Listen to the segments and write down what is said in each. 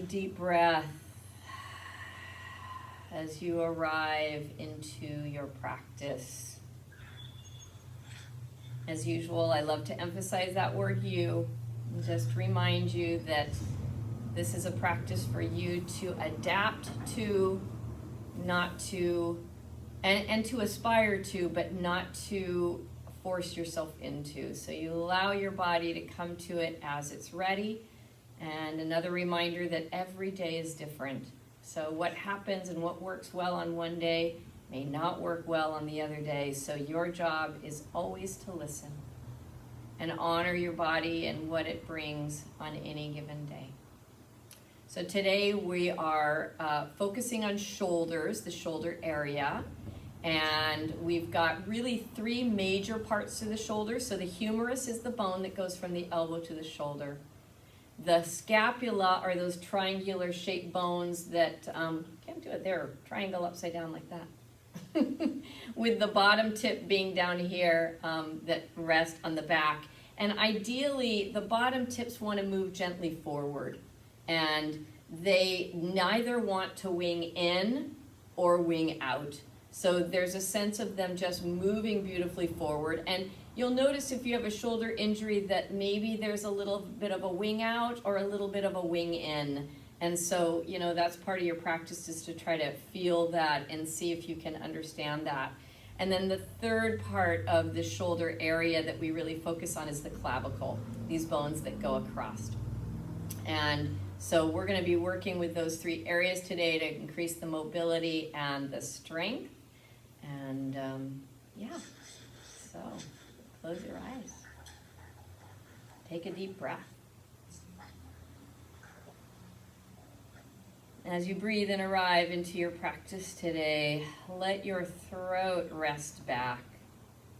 deep breath as you arrive into your practice. As usual, I love to emphasize that word "you," and just remind you that this is a practice for you to adapt to, not to, and to aspire to, but not to force yourself into. So you allow your body to come to it as it's ready. And another reminder that every day is different. So what happens and what works well on one day may not work well on the other day. So your job is always to listen and honor your body and what it brings on any given day. So today we are focusing on shoulders, the shoulder area. And we've got really three major parts to the shoulder. So the humerus is the bone that goes from the elbow to the shoulder. The scapula are those triangular shaped bones that, can't do it there, triangle upside down like that. With the bottom tip being down here that rest on the back. And ideally, the bottom tips want to move gently forward. And they neither want to wing in or wing out. So there's a sense of them just moving beautifully forward. And you'll notice if you have a shoulder injury that maybe there's a little bit of a wing out or a little bit of a wing in. And so, you know, that's part of your practice, is to try to feel that and see if you can understand that. And then the third part of the shoulder area that we really focus on is the clavicle, these bones that go across. And so we're going to be working with those three areas today to increase the mobility and the strength. And yeah, so close your eyes. Take a deep breath. As you breathe and arrive into your practice today, let your throat rest back.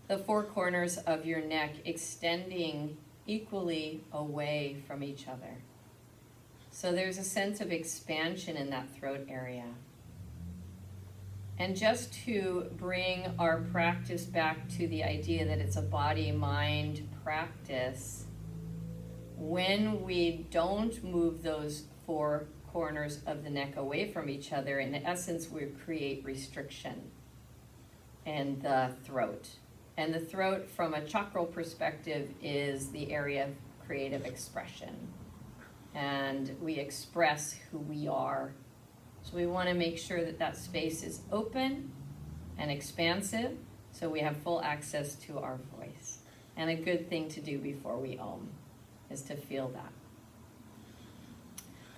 The four corners of your neck extending equally away from each other. So there's a sense of expansion in that throat area. And just to bring our practice back to the idea that it's a body-mind practice, when we don't move those four corners of the neck away from each other, in essence, we create restriction in the throat. And the throat, from a chakral perspective, is the area of creative expression. And we express who we are. So we want to make sure that that space is open and expansive, so we have full access to our voice. And a good thing to do before we Om is to feel that.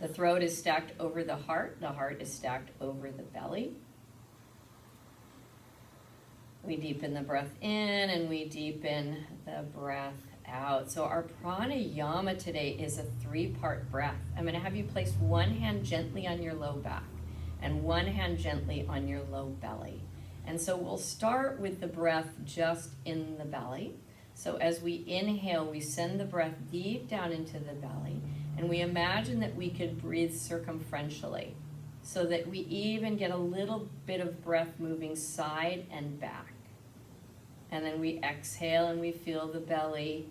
The throat is stacked over the heart is stacked over the belly. We deepen the breath in and we deepen the breath out. So our pranayama today is a three-part breath. I'm going to have you place one hand gently on your low back and one hand gently on your low belly. And so we'll start with the breath just in the belly. So as we inhale, we send the breath deep down into the belly, and we imagine that we could breathe circumferentially so that we even get a little bit of breath moving side and back. And then we exhale and we feel the belly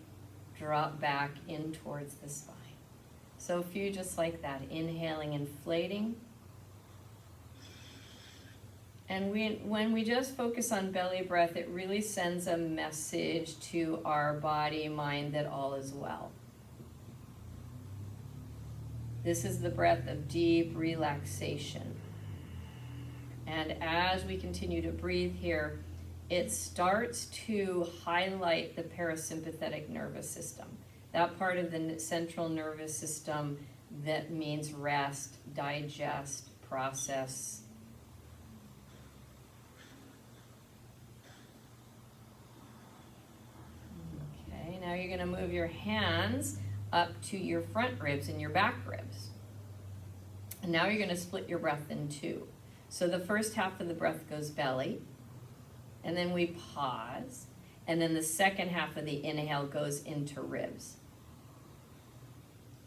drop back in towards the spine. So a few just like that, inhaling, inflating. And when we just focus on belly breath, it really sends a message to our body, mind, that all is well. This is the breath of deep relaxation. And as we continue to breathe here, it starts to highlight the parasympathetic nervous system. That part of the central nervous system that means rest, digest, process. Okay, now you're going to move your hands up to your front ribs and your back ribs. And now you're going to split your breath in two. So the first half of the breath goes belly, and then we pause, and then the second half of the inhale goes into ribs.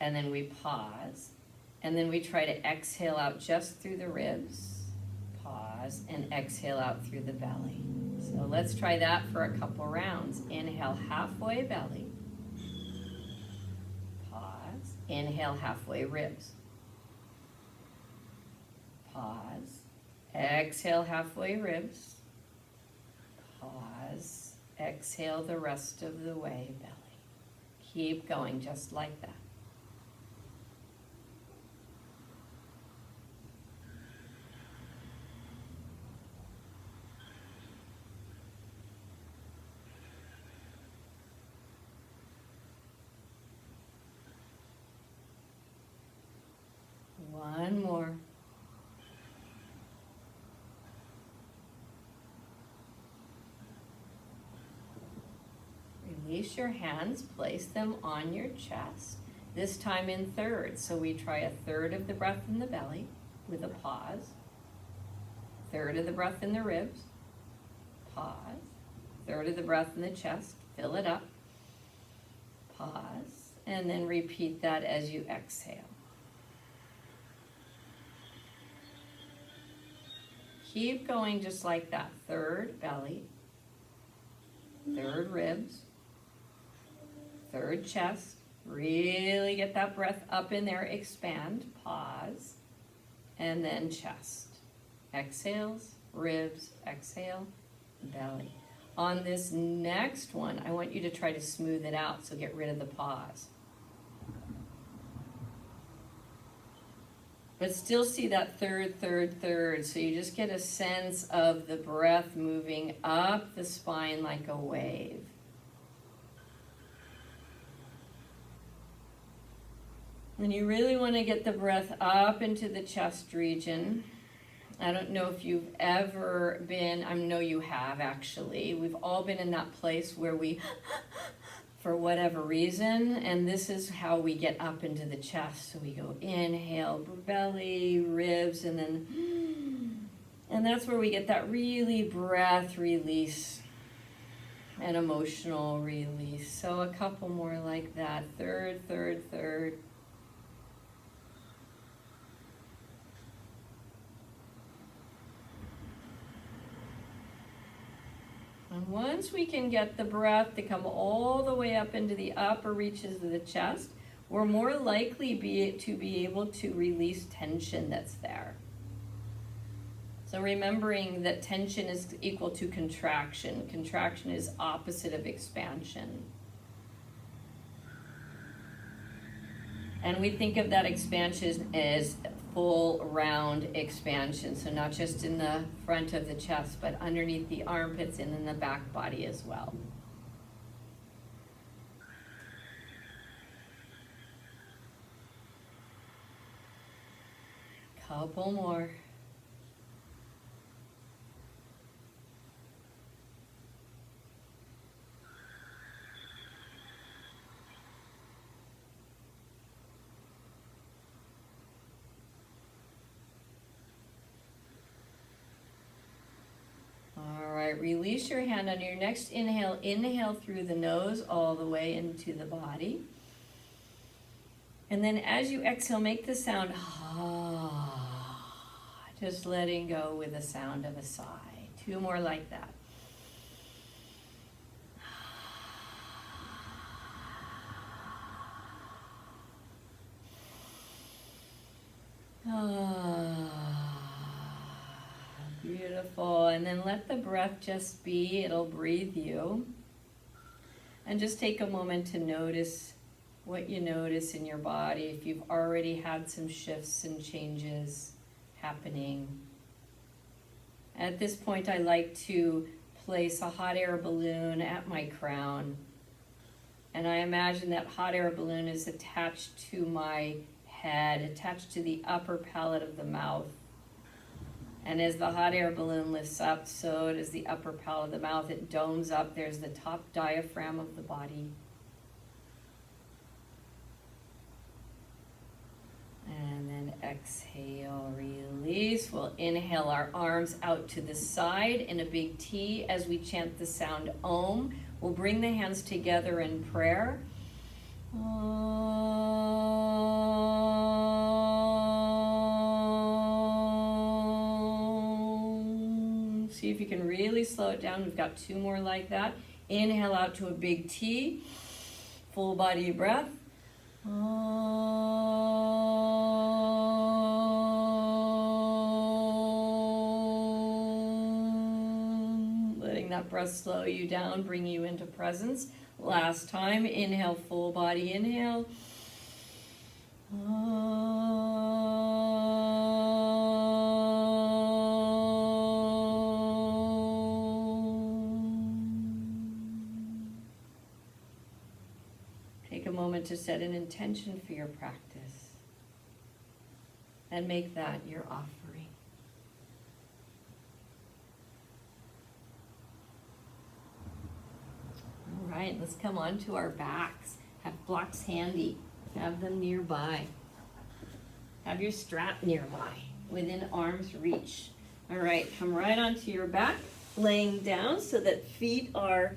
And then we pause, and then we try to exhale out just through the ribs, pause, and exhale out through the belly. So let's try that for a couple rounds. Inhale halfway belly, pause, inhale halfway ribs, Pause. Exhale, halfway ribs. Pause. Exhale the rest of the way, belly. Keep going just like that. One more. Release your hands, place them on your chest, this time in thirds. So we try a third of the breath in the belly with a pause, third of the breath in the ribs, pause, third of the breath in the chest, fill it up, pause, and then repeat that as you exhale. Keep going just like that. Third belly, third ribs, third chest. Really get that breath up in there, expand, pause, and then chest. Exhales, ribs, exhale, belly. On this next one, I want you to try to smooth it out, so get rid of the pause. But still see that third, third, third. So you just get a sense of the breath moving up the spine like a wave. And you really want to get the breath up into the chest region. I don't know if you've ever been, I know you have actually. We've all been in that place where we, for whatever reason, and this is how we get up into the chest. So we go inhale, belly, ribs, and that's where we get that really breath release and emotional release. So a couple more like that. Third, third, third. And once we can get the breath to come all the way up into the upper reaches of the chest, we're more likely to be able to release tension that's there. So remembering that tension is equal to contraction. Contraction is opposite of expansion. And we think of that expansion as full round expansion. So not just in the front of the chest, but underneath the armpits and in the back body as well. Couple more. Release your hand on your next inhale. Inhale through the nose all the way into the body. And then as you exhale, make the sound just letting go with the sound of a sigh. Two more like that. Beautiful. And then let the breath just be. It'll breathe you. And just take a moment to notice what you notice in your body. If you've already had some shifts and changes happening. At this point, I like to place a hot air balloon at my crown. And I imagine that hot air balloon is attached to my head, attached to the upper palate of the mouth. And as the hot air balloon lifts up, so does the upper palate of the mouth. It domes up. There's the top diaphragm of the body. And then exhale, release. We'll inhale our arms out to the side in a big T as we chant the sound Om. We'll bring the hands together in prayer. See if you can really slow it down. We've got two more like that. Inhale out to a big T. Full body breath. that breath slow you down, bring you into presence. Last time, inhale, full body inhale. Take a moment to set an intention for your practice and make that your offering. All right, let's come on to our backs. Have blocks handy. Have them nearby. Have your strap nearby, within arm's reach. All right, come right onto your back, laying down so that feet are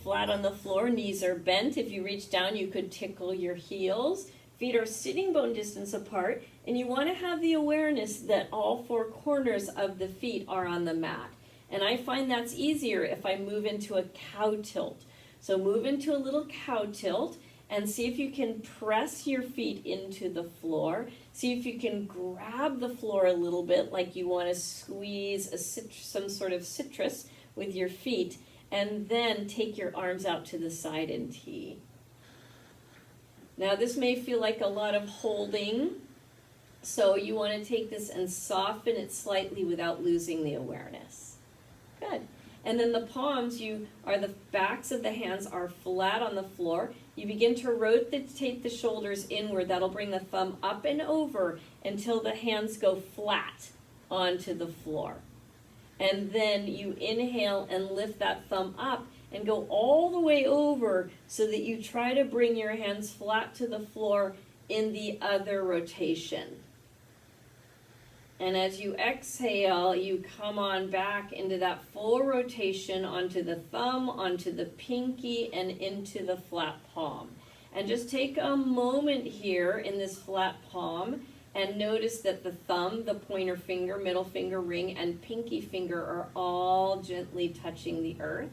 flat on the floor, knees are bent. If you reach down, you could tickle your heels. Feet are sitting bone distance apart, and you want to have the awareness that all four corners of the feet are on the mat. And I find that's easier if I move into a cow tilt. So move into a little cow tilt and see if you can press your feet into the floor. See if you can grab the floor a little bit, like you want to squeeze some sort of citrus with your feet, and then take your arms out to the side in T. Now this may feel like a lot of holding, so you want to take this and soften it slightly without losing the awareness. Good. And then the palms, the backs of the hands are flat on the floor. You begin to rotate the shoulders inward. That'll bring the thumb up and over until the hands go flat onto the floor. And then you inhale and lift that thumb up and go all the way over so that you try to bring your hands flat to the floor in the other rotation. And as you exhale, you come on back into that full rotation onto the thumb, onto the pinky, and into the flat palm. And just take a moment here in this flat palm and notice that the thumb, the pointer finger, middle finger, ring, and pinky finger are all gently touching the earth.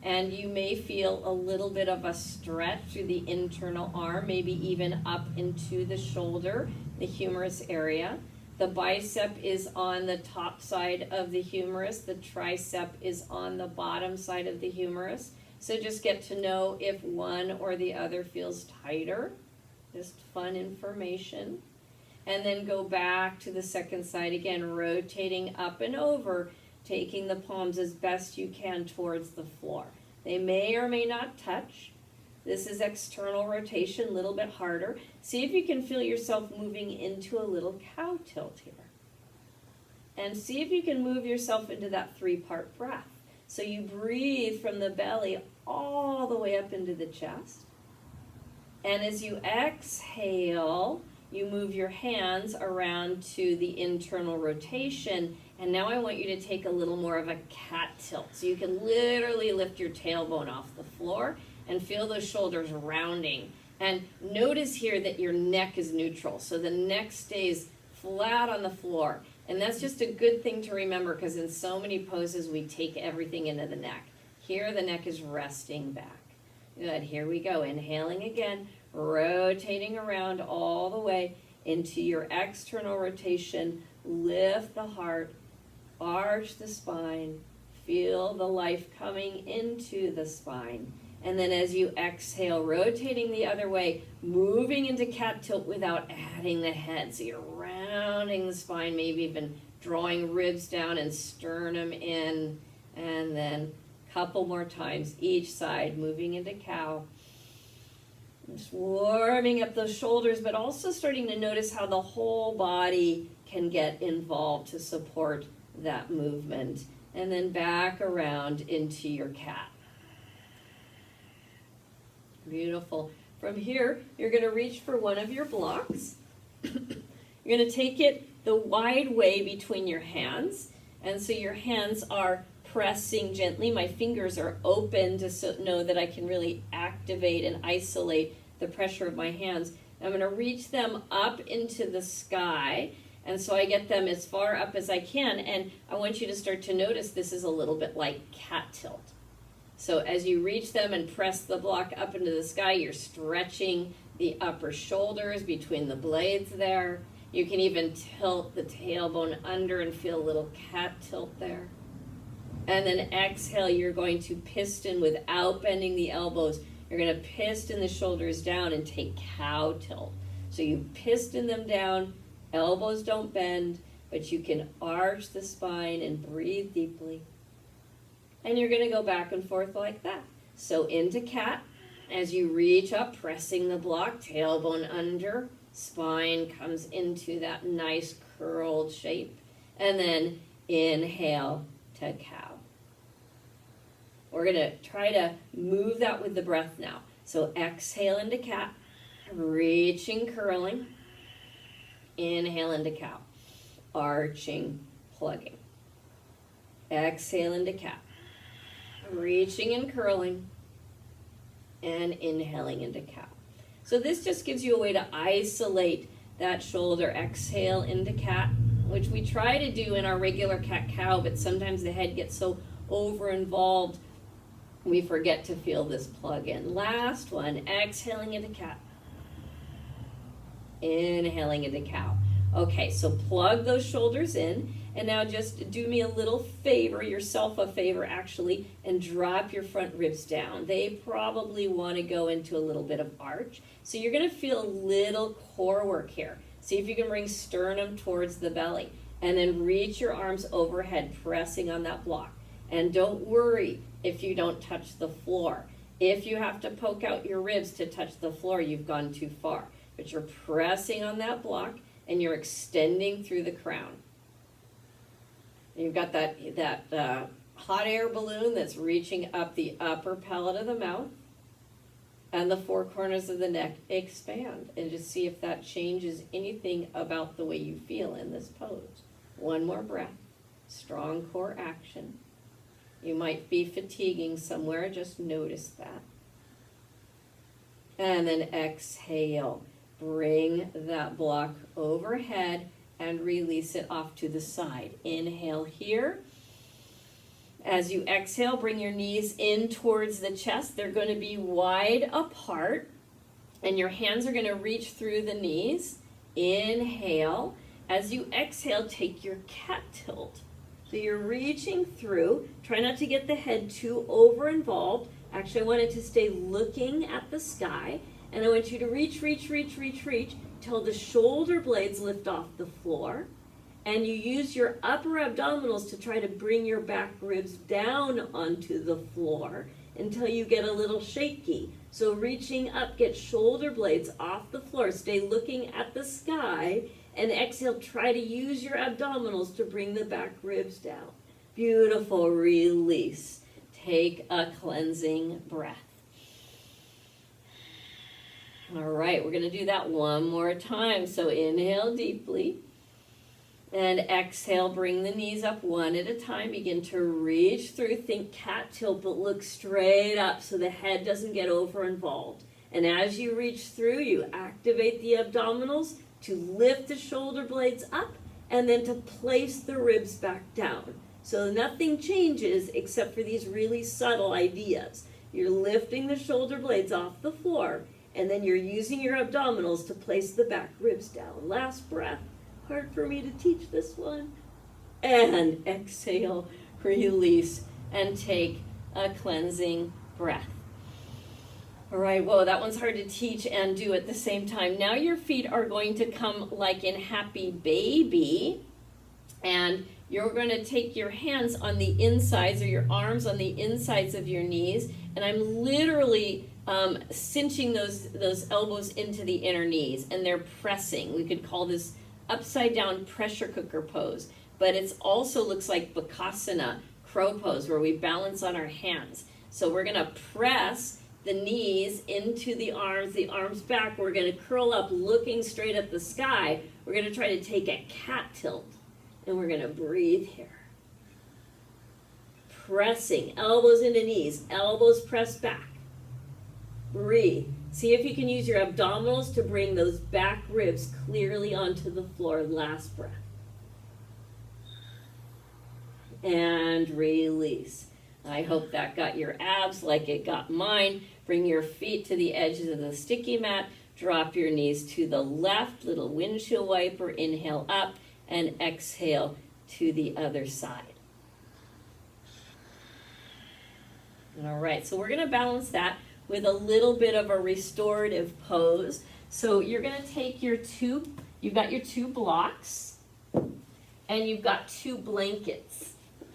And you may feel a little bit of a stretch through the internal arm, maybe even up into the shoulder, the humerus area. The bicep is on the top side of the humerus. The tricep is on the bottom side of the humerus. So just get to know if one or the other feels tighter. Just fun information. And then go back to the second side again, rotating up and over, taking the palms as best you can towards the floor. They may or may not touch. This is external rotation, a little bit harder. See if you can feel yourself moving into a little cow tilt here. And see if you can move yourself into that 3-part breath. So you breathe from the belly all the way up into the chest. And as you exhale, you move your hands around to the internal rotation. And now I want you to take a little more of a cat tilt. So you can literally lift your tailbone off the floor and feel those shoulders rounding. And notice here that your neck is neutral. So the neck stays flat on the floor. And that's just a good thing to remember because in so many poses we take everything into the neck. Here the neck is resting back. Good, here we go. Inhaling again, rotating around all the way into your external rotation. Lift the heart, arch the spine, feel the life coming into the spine. And then as you exhale, rotating the other way, moving into cat tilt without adding the head. So you're rounding the spine, maybe even drawing ribs down and sternum in. And then a couple more times each side, moving into cow. Just warming up those shoulders, but also starting to notice how the whole body can get involved to support that movement. And then back around into your cat. Beautiful. From here, you're going to reach for one of your blocks. You're going to take it the wide way between your hands. And so your hands are pressing gently. My fingers are open to know that I can really activate and isolate the pressure of my hands. I'm going to reach them up into the sky. And so I get them as far up as I can. And I want you to start to notice this is a little bit like cat tilt. So as you reach them and press the block up into the sky, you're stretching the upper shoulders between the blades there. You can even tilt the tailbone under and feel a little cat tilt there. And then exhale, you're going to piston without bending the elbows. You're going to piston the shoulders down and take cow tilt. So you piston them down, elbows don't bend, but you can arch the spine and breathe deeply. And you're going to go back and forth like that. So into cat, as you reach up, pressing the block, tailbone under, spine comes into that nice curled shape. And then inhale to cow. We're going to try to move that with the breath now. So exhale into cat, reaching, curling. Inhale into cow, arching, plugging. Exhale into cat, reaching and curling, and inhaling into cow. So this just gives you a way to isolate that shoulder. Exhale into cat, which we try to do in our regular cat-cow, but sometimes the head gets so over-involved we forget to feel this plug in. Last one, exhaling into cat, inhaling into cow. Okay, so plug those shoulders in, and now just do me a little favor, yourself a favor actually, and drop your front ribs down. They probably want to go into a little bit of arch. So you're going to feel a little core work here. See if you can bring sternum towards the belly, and then reach your arms overhead, pressing on that block. And don't worry if you don't touch the floor. If you have to poke out your ribs to touch the floor, you've gone too far. But you're pressing on that block, and you're extending through the crown. And you've got that hot air balloon that's reaching up the upper palate of the mouth, and the four corners of the neck expand. And just see if that changes anything about the way you feel in this pose. One more breath. Strong core action. You might be fatiguing somewhere, just notice that. And then exhale. Bring that block overhead and release it off to the side. Inhale here. As you exhale, bring your knees in towards the chest. They're going to be wide apart, and your hands are going to reach through the knees. Inhale. As you exhale, take your cat tilt. So you're reaching through. Try not to get the head too over-involved. Actually, I want it to stay looking at the sky. And I want you to reach till the shoulder blades lift off the floor. And you use your upper abdominals to try to bring your back ribs down onto the floor until you get a little shaky. So reaching up, get shoulder blades off the floor. Stay looking at the sky. And exhale, try to use your abdominals to bring the back ribs down. Beautiful, release. Take a cleansing breath. All right, we're going to do that one more time. So inhale deeply. And exhale, bring the knees up one at a time. Begin to reach through. Think cat tilt, but look straight up so the head doesn't get over-involved. And as you reach through, you activate the abdominals to lift the shoulder blades up and then to place the ribs back down. So nothing changes except for these really subtle ideas. You're lifting the shoulder blades off the floor, and then you're using your abdominals to place the back ribs down. Last breath. Hard for me to teach this one. And exhale, release, and take a cleansing breath. All right, whoa, that one's hard to teach and do at the same time. Now your feet are going to come like in Happy Baby, and you're going to take your hands on the insides or your arms on the insides of your knees, and I'm literally cinching those elbows into the inner knees, and they're pressing. We could call this upside down pressure cooker pose, but it also looks like Bakasana, crow pose, where we balance on our hands. So we're going to press the knees into the arms back. We're going to curl up looking straight at the sky. We're going to try to take a cat tilt, and we're going to breathe here. Pressing, elbows into knees, elbows press back. Breathe. See if you can use your abdominals to bring those back ribs clearly onto the floor. Last breath. And release. I hope that got your abs like it got mine. Bring your feet to the edges of the sticky mat. Drop your knees to the left, little windshield wiper. Inhale up and exhale to the other side. All right, so we're gonna balance that with a little bit of a restorative pose. So you're gonna take you've got your two blocks, and you've got two blankets,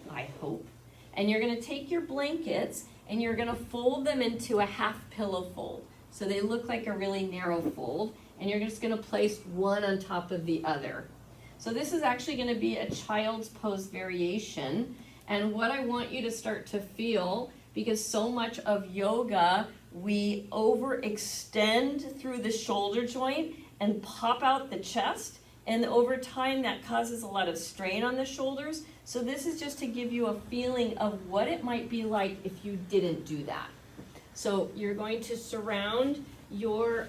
I hope. And you're gonna take your blankets and you're gonna fold them into a half pillow fold. So they look like a really narrow fold, and you're just gonna place one on top of the other. So this is actually gonna be a child's pose variation. And what I want you to start to feel, because so much of yoga, we overextend through the shoulder joint and pop out the chest. And over time, that causes a lot of strain on the shoulders. So this is just to give you a feeling of what it might be like if you didn't do that. So you're going to surround your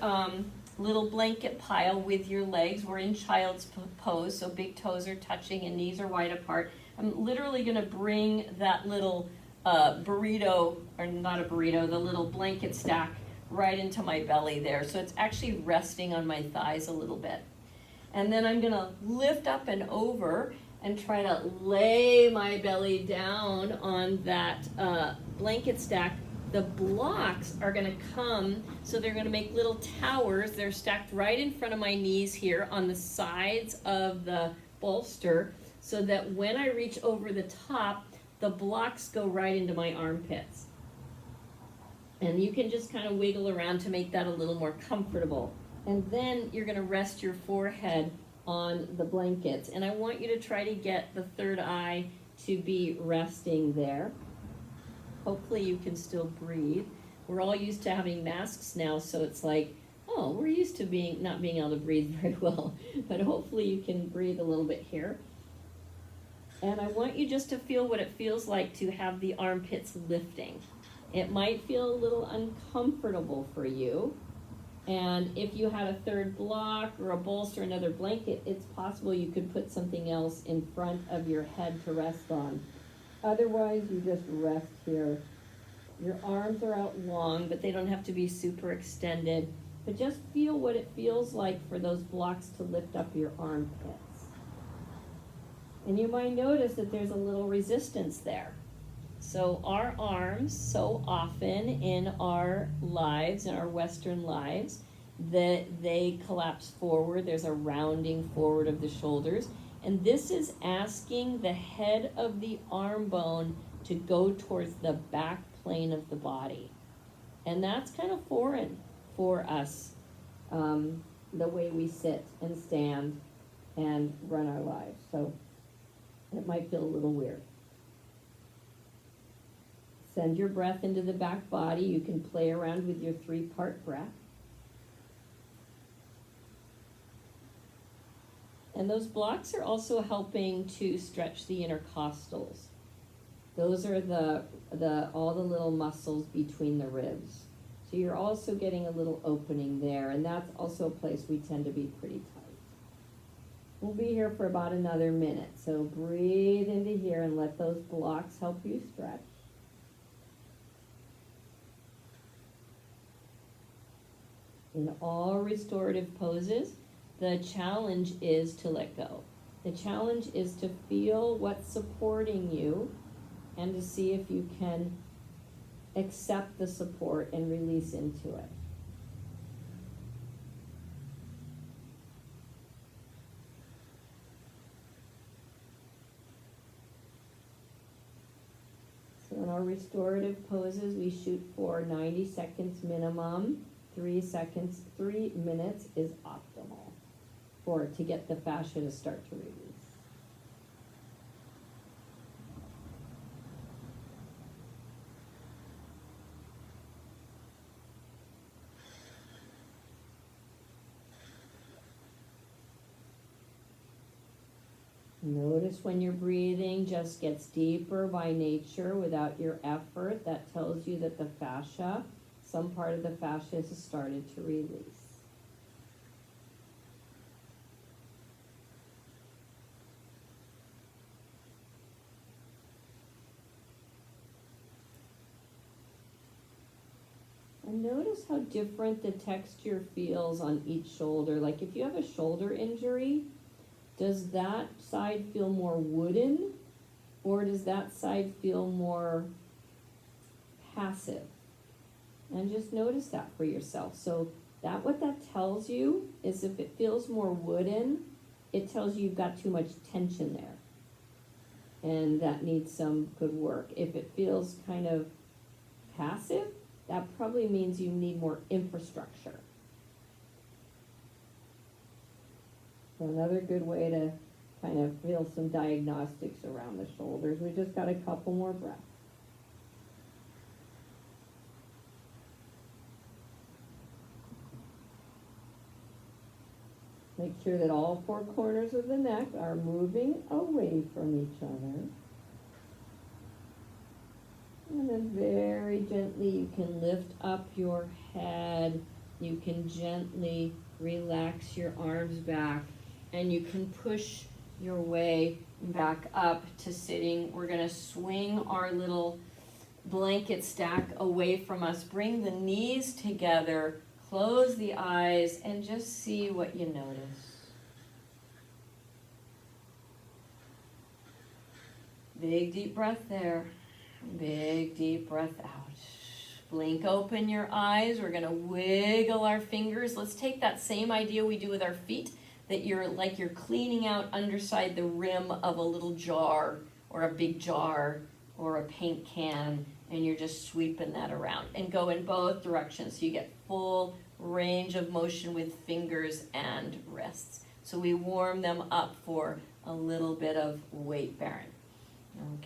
little blanket pile with your legs. We're in child's pose, so big toes are touching and knees are wide apart. I'm literally gonna bring that little burrito, or not a burrito, the little blanket stack right into my belly there. So it's actually resting on my thighs a little bit. And then I'm gonna lift up and over and try to lay my belly down on that blanket stack. The blocks are gonna come, so they're gonna make little towers. They're stacked right in front of my knees here on the sides of the bolster, so that when I reach over the top, the blocks go right into my armpits. And you can just kind of wiggle around to make that a little more comfortable. And then you're gonna rest your forehead on the blankets. And I want you to try to get the third eye to be resting there. Hopefully you can still breathe. We're all used to having masks now, so it's like, oh, we're used to not being able to breathe very well. But hopefully you can breathe a little bit here. And I want you just to feel what it feels like to have the armpits lifting. It might feel a little uncomfortable for you. And if you had a third block or a bolster, another blanket, it's possible you could put something else in front of your head to rest on. Otherwise, you just rest here. Your arms are out long, but they don't have to be super extended. But just feel what it feels like for those blocks to lift up your armpits. And you might notice that there's a little resistance there. So our arms, so often in our lives, in our Western lives, that they collapse forward. There's a rounding forward of the shoulders. And this is asking the head of the arm bone to go towards the back plane of the body. And that's kind of foreign for us, the way we sit and stand and run our lives. So it might feel a little weird. Send your breath into the back body. You can play around with your 3-part breath. And those blocks are also helping to stretch the intercostals. Those are all the little muscles between the ribs. So you're also getting a little opening there, and that's also a place we tend to be pretty tight. We'll be here for about another minute, so breathe into here and let those blocks help you stretch. In all restorative poses, the challenge is to let go. The challenge is to feel what's supporting you and to see if you can accept the support and release into it. So in our restorative poses, we shoot for 90 seconds minimum. 3 minutes is optimal to get the fascia to start to release. Notice when your breathing just gets deeper by nature without your effort. That tells you that the fascia, some part of the fascia has started to release. And notice how different the texture feels on each shoulder. Like if you have a shoulder injury, does that side feel more wooden, or does that side feel more passive. And just notice that for yourself. So what that tells you is if it feels more wooden, it tells you you've got too much tension there. And that needs some good work. If it feels kind of passive, that probably means you need more infrastructure. So another good way to kind of feel some diagnostics around the shoulders. We just got a couple more breaths. Make sure that all four corners of the neck are moving away from each other. And then very gently you can lift up your head. You can gently relax your arms back. And you can push your way back up to sitting. We're going to swing our little blanket stack away from us. Bring the knees together. Close the eyes and just see what you notice. Big deep breath there. Big deep breath out. Blink open your eyes. We're going to wiggle our fingers. Let's take that same idea we do with our feet, that you're cleaning out underside the rim of a little jar or a big jar or a paint can, and you're just sweeping that around. And go in both directions so you get full range of motion with fingers and wrists. So we warm them up for a little bit of weight bearing.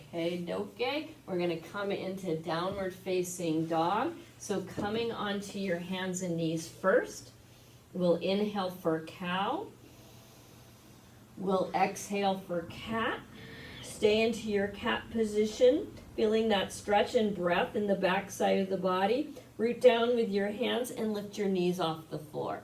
Okay, we're going to come into downward facing dog. So coming onto your hands and knees first. We'll inhale for cow. We'll exhale for cat. Stay into your cat position, feeling that stretch and breath in the back side of the body. Root down with your hands and lift your knees off the floor.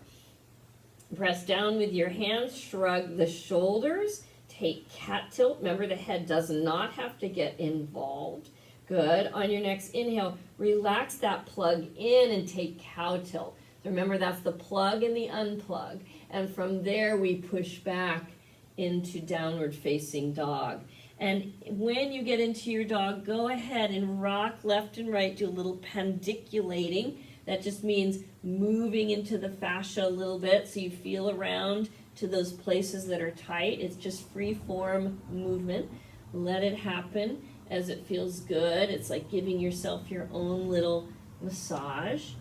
Press down with your hands, shrug the shoulders, take cat tilt. Remember, the head does not have to get involved. Good. On your next inhale, relax that plug in and take cow tilt. So remember, that's the plug and the unplug. And from there, we push back into downward facing dog. And when you get into your dog, go ahead and rock left and right, do a little pendiculating. That just means moving into the fascia a little bit so you feel around to those places that are tight. It's just free form movement. Let it happen as it feels good. It's like giving yourself your own little massage.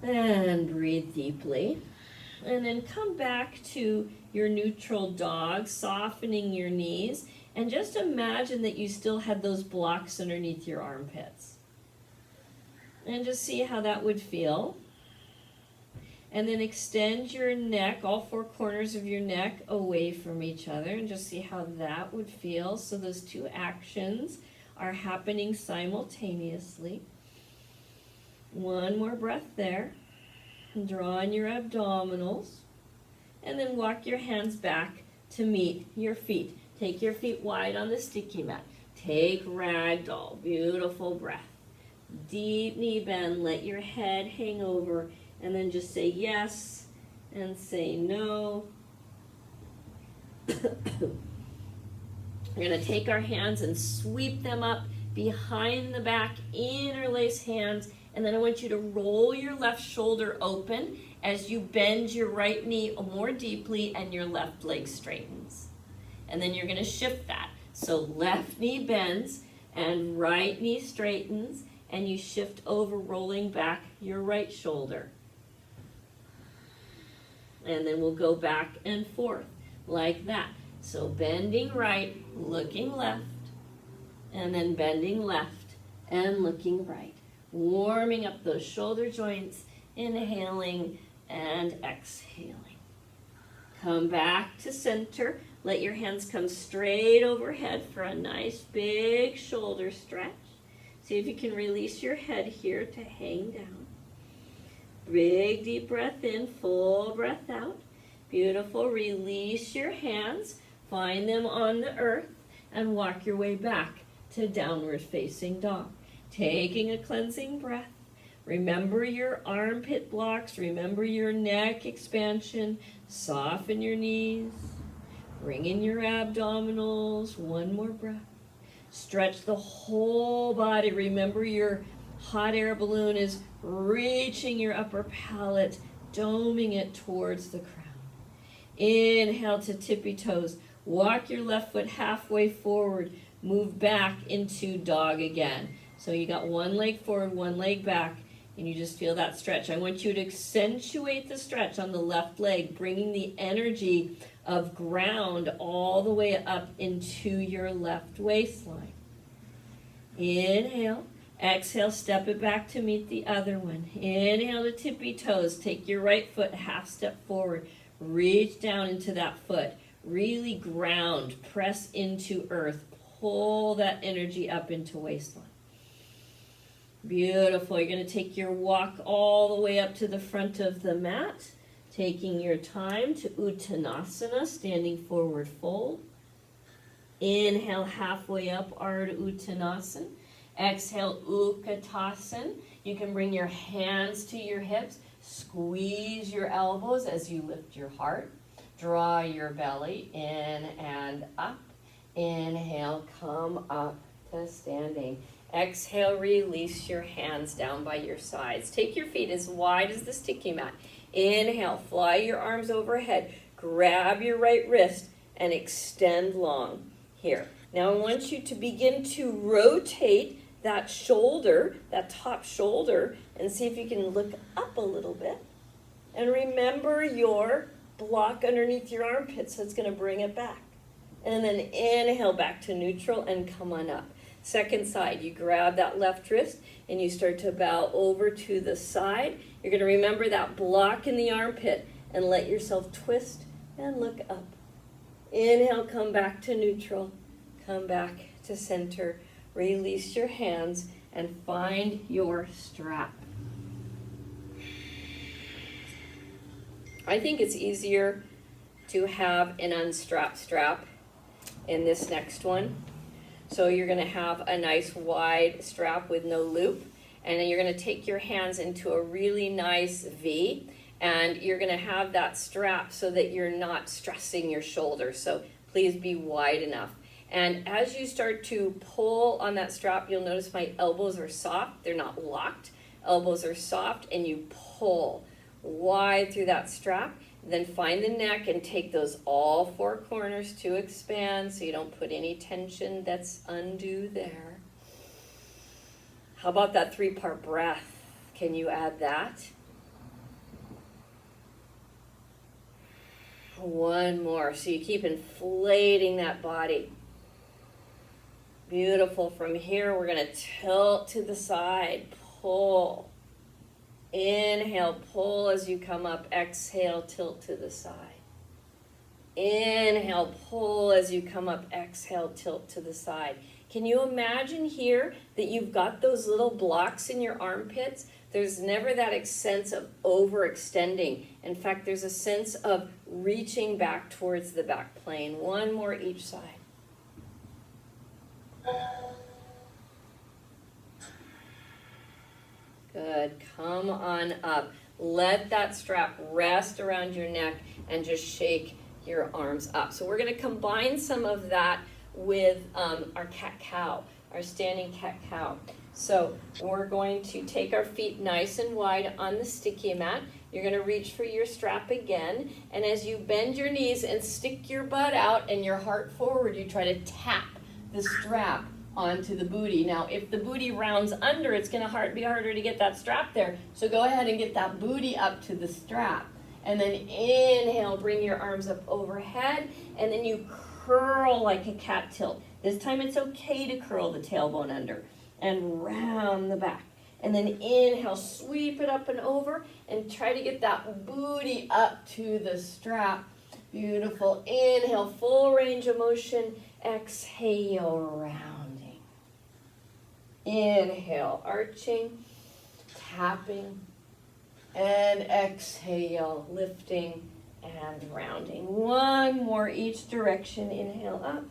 And breathe deeply. And then come back to your neutral dog, softening your knees. And just imagine that you still had those blocks underneath your armpits. And just see how that would feel. And then extend your neck, all four corners of your neck, away from each other. And just see how that would feel. So those two actions are happening simultaneously. One more breath there. Draw in your abdominals. And then walk your hands back to meet your feet. Take your feet wide on the sticky mat. Take ragdoll. Beautiful breath. Deep knee bend. Let your head hang over. And then just say yes and say no. We're going to take our hands and sweep them up behind the back. Interlace hands. And then I want you to roll your left shoulder open as you bend your right knee more deeply and your left leg straightens. And then you're going to shift that. So left knee bends and right knee straightens, and you shift over, rolling back your right shoulder. And then we'll go back and forth like that. So bending right, looking left, and then bending left and looking right. Warming up those shoulder joints, inhaling and exhaling. Come back to center. Let your hands come straight overhead for a nice big shoulder stretch. See if you can release your head here to hang down. Big deep breath in, full breath out. Beautiful. Release your hands. Find them on the earth and walk your way back to downward facing dog. Taking a cleansing breath. Remember your armpit blocks. Remember your neck expansion. Soften your knees. Bring in your abdominals. One more breath. Stretch the whole body. Remember your Hot air balloon is reaching your upper palate, doming it towards the crown. Inhale to tippy toes. Walk your left foot halfway forward. Move back into dog again. So you got one leg forward, one leg back, and you just feel that stretch. I want you to accentuate the stretch on the left leg, bringing the energy of ground all the way up into your left waistline. Inhale. Exhale, step it back to meet the other one. Inhale to tippy toes. Take your right foot half step forward. Reach down into that foot. Really ground. Press into earth. Pull that energy up into waistline. Beautiful. You're going to take your walk all the way up to the front of the mat. Taking your time to Uttanasana, standing forward fold. Inhale, halfway up, Ardha Uttanasana. Exhale, Utkatasana. You can bring your hands to your hips. Squeeze your elbows as you lift your heart. Draw your belly in and up. Inhale, come up to standing. Exhale, release your hands down by your sides. Take your feet as wide as the sticky mat. Inhale, fly your arms overhead. Grab your right wrist and extend long. Here. Now I want you to begin to rotate that shoulder, that top shoulder, and see if you can look up a little bit. And remember your block underneath your armpit, so it's going to bring it back. And then inhale back to neutral and come on up. Second side, you grab that left wrist and you start to bow over to the side. You're going to remember that block in the armpit and let yourself twist and look up. Inhale, come back to neutral. Come back to center. Release your hands and find your strap. I think it's easier to have an unstrapped strap in this next one. So you're going to have a nice wide strap with no loop. And then you're going to take your hands into a really nice V. And you're going to have that strap so that you're not stressing your shoulders. So please be wide enough. And as you start to pull on that strap, you'll notice my elbows are soft. They're not locked. Elbows are soft, and you pull wide through that strap. Then find the neck and take those all four corners to expand so you don't put any tension that's undue there. How about that 3-part breath? Can you add that? One more. So you keep inflating that body. Beautiful. From here, we're going to tilt to the side. Pull. Inhale, pull as you come up. Exhale, tilt to the side. Inhale, pull as you come up. Exhale, tilt to the side. Can you imagine here that you've got those little blocks in your armpits? There's never that sense of overextending. In fact, there's a sense of reaching back towards the back plane. One more each side. Good. Come on up. Let that strap rest around your neck and just shake your arms up. So we're going to combine some of that with our cat-cow, our standing cat-cow. So we're going to take our feet nice and wide on the sticky mat. You're going to reach for your strap again. And as you bend your knees and stick your butt out and your heart forward, you try to tap the strap onto the booty. Now, if the booty rounds under, it's going to be harder to get that strap there. So go ahead and get that booty up to the strap. And then inhale, bring your arms up overhead, and then you curl like a cat tilt. This time it's okay to curl the tailbone under and round the back. And then inhale, sweep it up and over, and try to get that booty up to the strap. Beautiful. Inhale, full range of motion. Exhale, rounding. Inhale, arching, tapping, and exhale, lifting and rounding. One more each direction. Inhale up,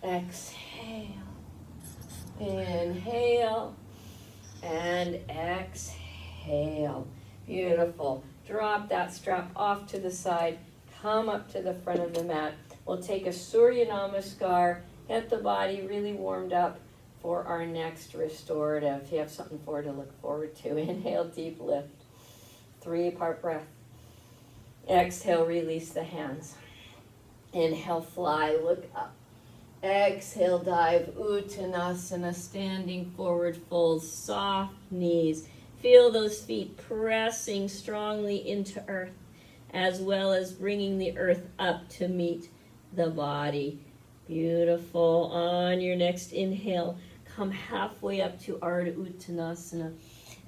exhale, inhale, and exhale. Beautiful. Drop that strap off to the side. Come up to the front of the mat. We'll take a Surya Namaskar. Get the body really warmed up for our next restorative. You have something to look forward to. Inhale, deep lift. 3-part breath. Exhale, release the hands. Inhale, fly, look up. Exhale, dive, Uttanasana, standing forward fold, soft knees. Feel those feet pressing strongly into earth, as well as bringing the earth up to meet the body. Beautiful. On your next inhale, come halfway up to Ardha Uttanasana.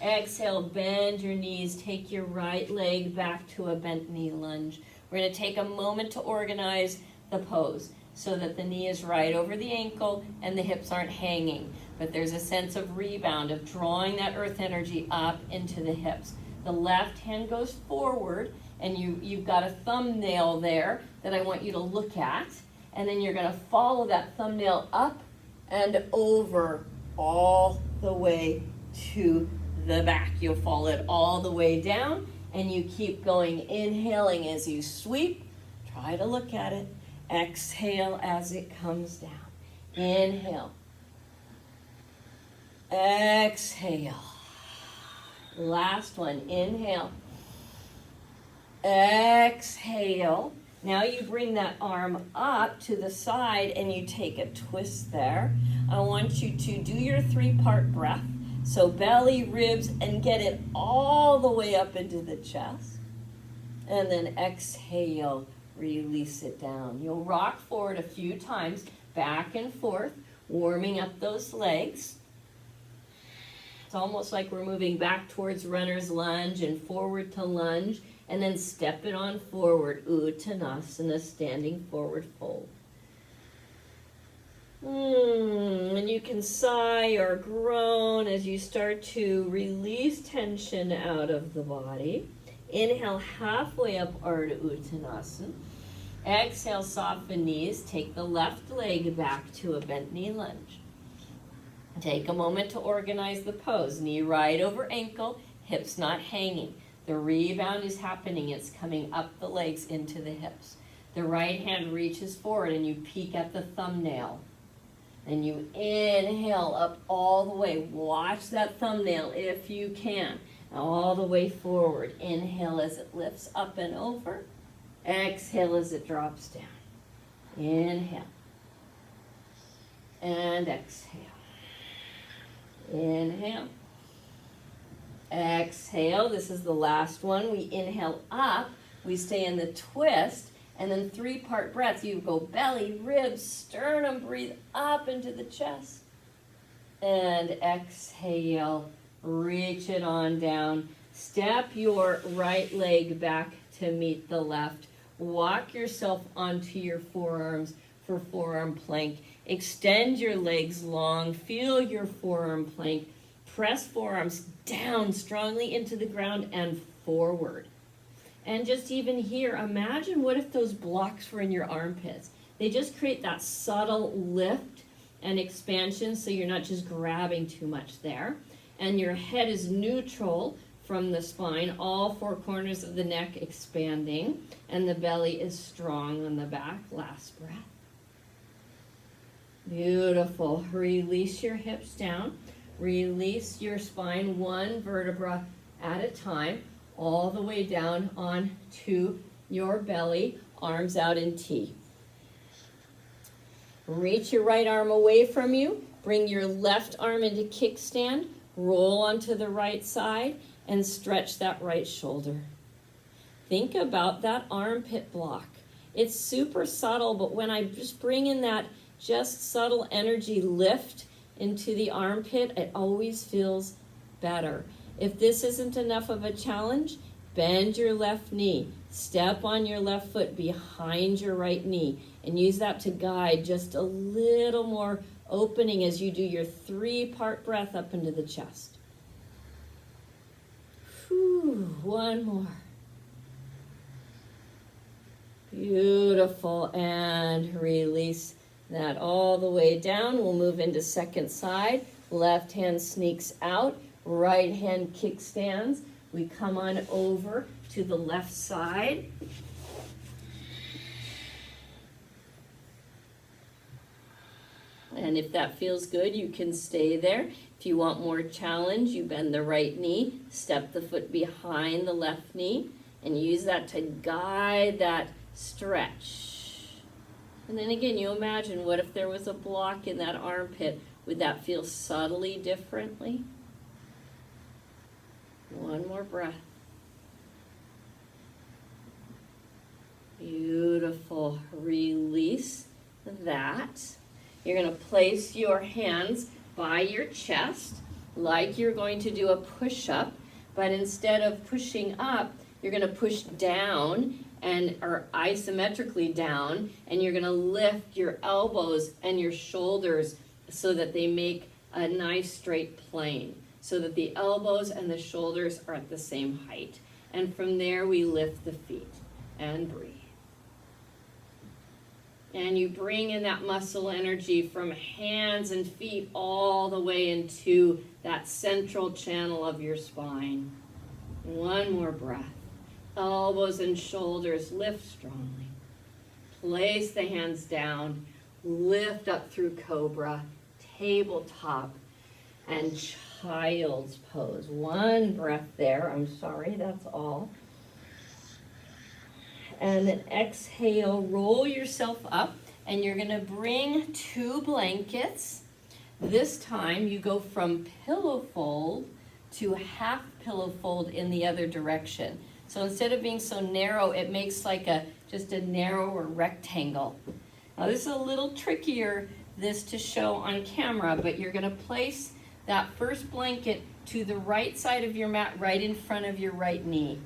Exhale, bend your knees, take your right leg back to a bent knee lunge. We're going to take a moment to organize the pose so that the knee is right over the ankle and the hips aren't hanging. But there's a sense of rebound, of drawing that earth energy up into the hips. The left hand goes forward, and you've got a thumbnail there that I want you to look at. And then you're going to follow that thumbnail up and over all the way to the back. You'll follow it all the way down, and you keep going, inhaling as you sweep. Try to look at it. Exhale as it comes down. Inhale. Exhale. Last one. Inhale. Exhale. Now you bring that arm up to the side and you take a twist there. I want you to do your 3-part breath. So belly, ribs, and get it all the way up into the chest. And then exhale. Release it down. You'll rock forward a few times, back and forth, warming up those legs. It's almost like we're moving back towards runner's lunge and forward to lunge, and then step it on forward, Uttanasana, standing forward fold. And you can sigh or groan as you start to release tension out of the body. Inhale, halfway up, Ardha Uttanasana. Exhale, soften knees. Take the left leg back to a bent knee lunge. Take a moment to organize the pose. Knee right over ankle, hips not hanging. The rebound is happening. It's coming up the legs into the hips. The right hand reaches forward and you peek at the thumbnail. And you inhale up all the way. Watch that thumbnail if you can. All the way forward. Inhale as it lifts up and over. Exhale as it drops down. Inhale. And exhale. Inhale. Exhale. This is the last one. We inhale up. We stay in the twist. And then 3-part breath. You go belly, ribs, sternum. Breathe up into the chest. And exhale. Reach it on down. Step your right leg back to meet the left. Walk yourself onto your forearms for forearm plank. Extend your legs long. Feel your forearm plank. Press forearms down strongly into the ground and forward. And just even here, imagine what if those blocks were in your armpits. They just create that subtle lift and expansion so you're not just grabbing too much there. And your head is neutral from the spine, all 4 corners of the neck expanding, and the belly is strong on the back. Last breath. Beautiful. Release your hips down. Release your spine 1 vertebra at a time, all the way down onto your belly, arms out in T. Reach your right arm away from you. Bring your left arm into kickstand. Roll onto the right side and stretch that right shoulder. Think about that armpit block. It's super subtle, but when I just bring in that just subtle energy lift into the armpit, it always feels better. If this isn't enough of a challenge, bend your left knee. Step on your left foot behind your right knee and use that to guide just a little more opening as you do your 3-part breath up into the chest. Whew, 1 more. Beautiful. And release that all the way down. We'll move into second side. Left hand sneaks out. Right hand kickstands. We come on over to the left side. And if that feels good, you can stay there. If you want more challenge, you bend the right knee, step the foot behind the left knee, and use that to guide that stretch. And then again, you imagine, what if there was a block in that armpit? Would that feel subtly differently? One more breath. Beautiful. Release that. You're going to place your hands by your chest like you're going to do a push-up, but instead of pushing up, you're going to push down or isometrically down, and you're going to lift your elbows and your shoulders so that they make a nice straight plane, so that the elbows and the shoulders are at the same height. And from there, we lift the feet and breathe. And you bring in that muscle energy from hands and feet all the way into that central channel of your spine. One more breath. Elbows and shoulders lift strongly. Place the hands down. Lift up through cobra, tabletop, and child's pose. One breath there. I'm sorry, that's all. And then exhale, roll yourself up, and you're going to bring 2 blankets. This time you go from pillow fold to half pillow fold in the other direction. So instead of being so narrow, it makes like just a narrower rectangle. Now this is a little trickier this to show on camera, but you're going to place that first blanket to the right side of your mat, right in front of your right knee.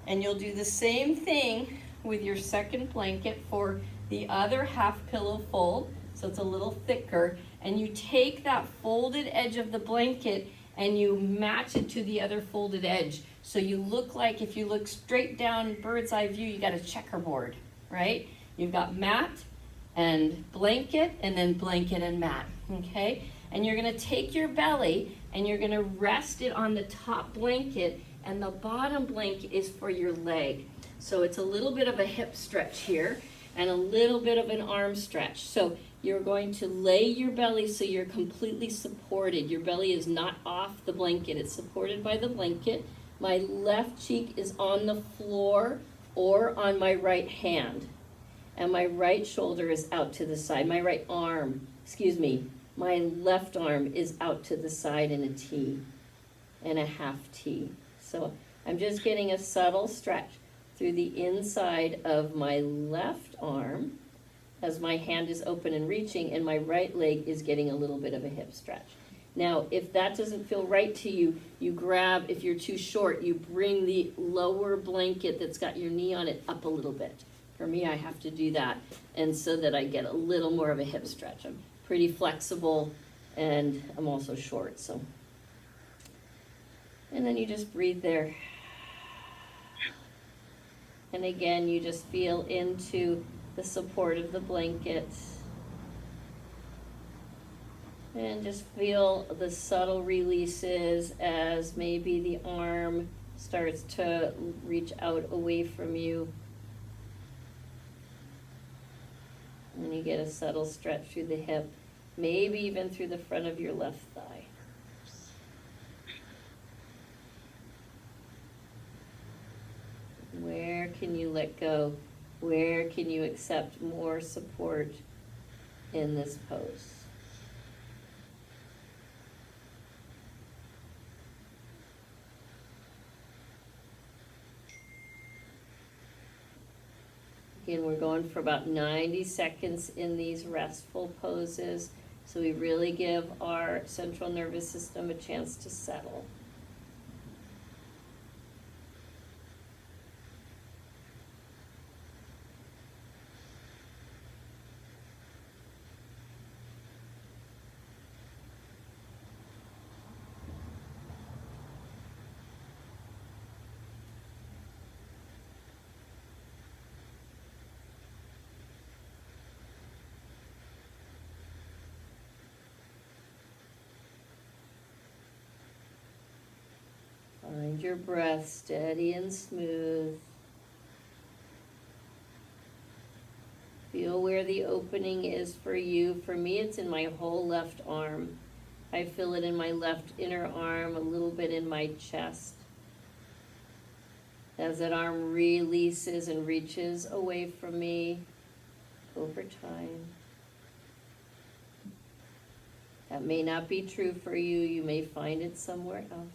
And you'll do the same thing with your second blanket for the other half pillow fold, so it's a little thicker, and you take that folded edge of the blanket and you match it to the other folded edge. So you look like, if you look straight down bird's eye view, you got a checkerboard, right? You've got mat and blanket, and then blanket and mat, okay? And you're gonna take your belly and you're gonna rest it on the top blanket, and the bottom blanket is for your leg. So it's a little bit of a hip stretch here and a little bit of an arm stretch. So you're going to lay your belly so you're completely supported. Your belly is not off the blanket, it's supported by the blanket. My left cheek is on the floor or on my right hand. And my right shoulder is out to the side. My right arm, my left arm is out to the side in a T, and a half T. So I'm just getting a subtle stretch through the inside of my left arm as my hand is open and reaching, and my right leg is getting a little bit of a hip stretch. Now, if that doesn't feel right to you, you grab, if you're too short, you bring the lower blanket that's got your knee on it up a little bit. For me, I have to do that, and so that I get a little more of a hip stretch. I'm pretty flexible, and I'm also short, so. And then you just breathe there. And again, you just feel into the support of the blanket. And just feel the subtle releases as maybe the arm starts to reach out away from you. And you get a subtle stretch through the hip, maybe even through the front of your left thigh. Where can you let go? Where can you accept more support in this pose? Again, we're going for about 90 seconds in these restful poses, so we really give our central nervous system a chance to settle. Find your breath steady and smooth. Feel where the opening is for you. For me, it's in my whole left arm. I feel it in my left inner arm, a little bit in my chest. As that arm releases and reaches away from me over time. That may not be true for you. You may find it somewhere else.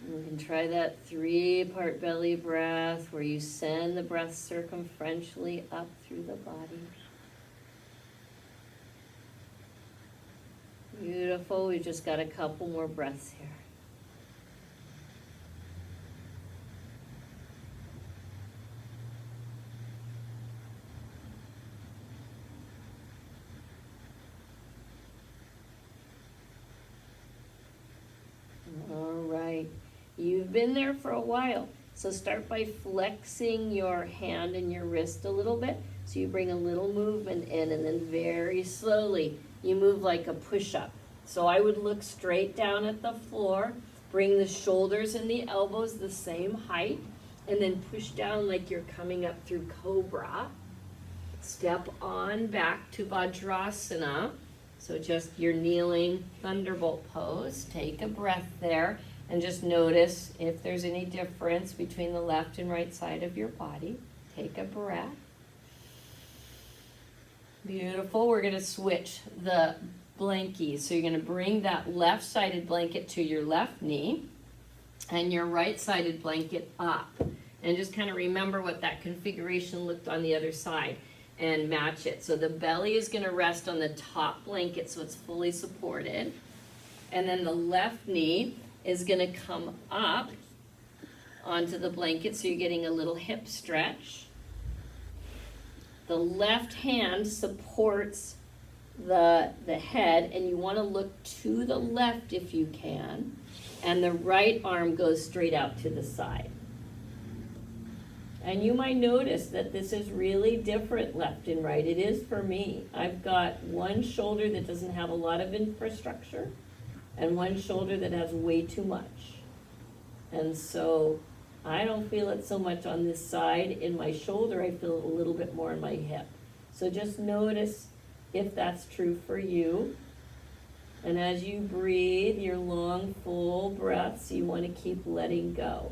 You can try that 3-part belly breath where you send the breath circumferentially up through the body. Beautiful. We've just got a couple more breaths here. All right. You've been there for a while. So start by flexing your hand and your wrist a little bit. So you bring a little movement in, and then very slowly you move like a push-up. So I would look straight down at the floor, bring the shoulders and the elbows the same height, and then push down like you're coming up through Cobra. Step on back to Vajrasana. So just your kneeling thunderbolt pose. Take a breath there and just notice if there's any difference between the left and right side of your body. Take a breath. Beautiful. We're going to switch the blankies. So you're going to bring that left-sided blanket to your left knee and your right-sided blanket up. And just kind of remember what that configuration looked on the other side and match it. So the belly is going to rest on the top blanket so it's fully supported. And then the left knee is going to come up onto the blanket so you're getting a little hip stretch. The left hand supports the head, and you want to look to the left if you can, and the right arm goes straight out to the side. And you might notice that this is really different left and right. It is for me. I've got one shoulder that doesn't have a lot of infrastructure and one shoulder that has way too much. And so I don't feel it so much on this side. In my shoulder, I feel it a little bit more in my hip. So just notice if that's true for you. And as you breathe your long, full breaths, you want to keep letting go.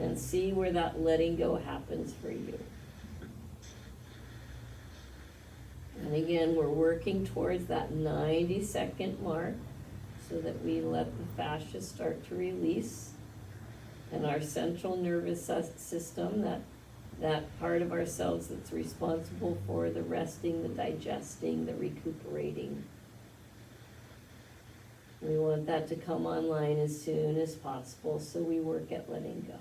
And see where that letting go happens for you. And again, we're working towards that 90-second mark so that we let the fascia start to release. And our central nervous system, that part of ourselves that's responsible for the resting, the digesting, the recuperating. We want that to come online as soon as possible, so we work at letting go.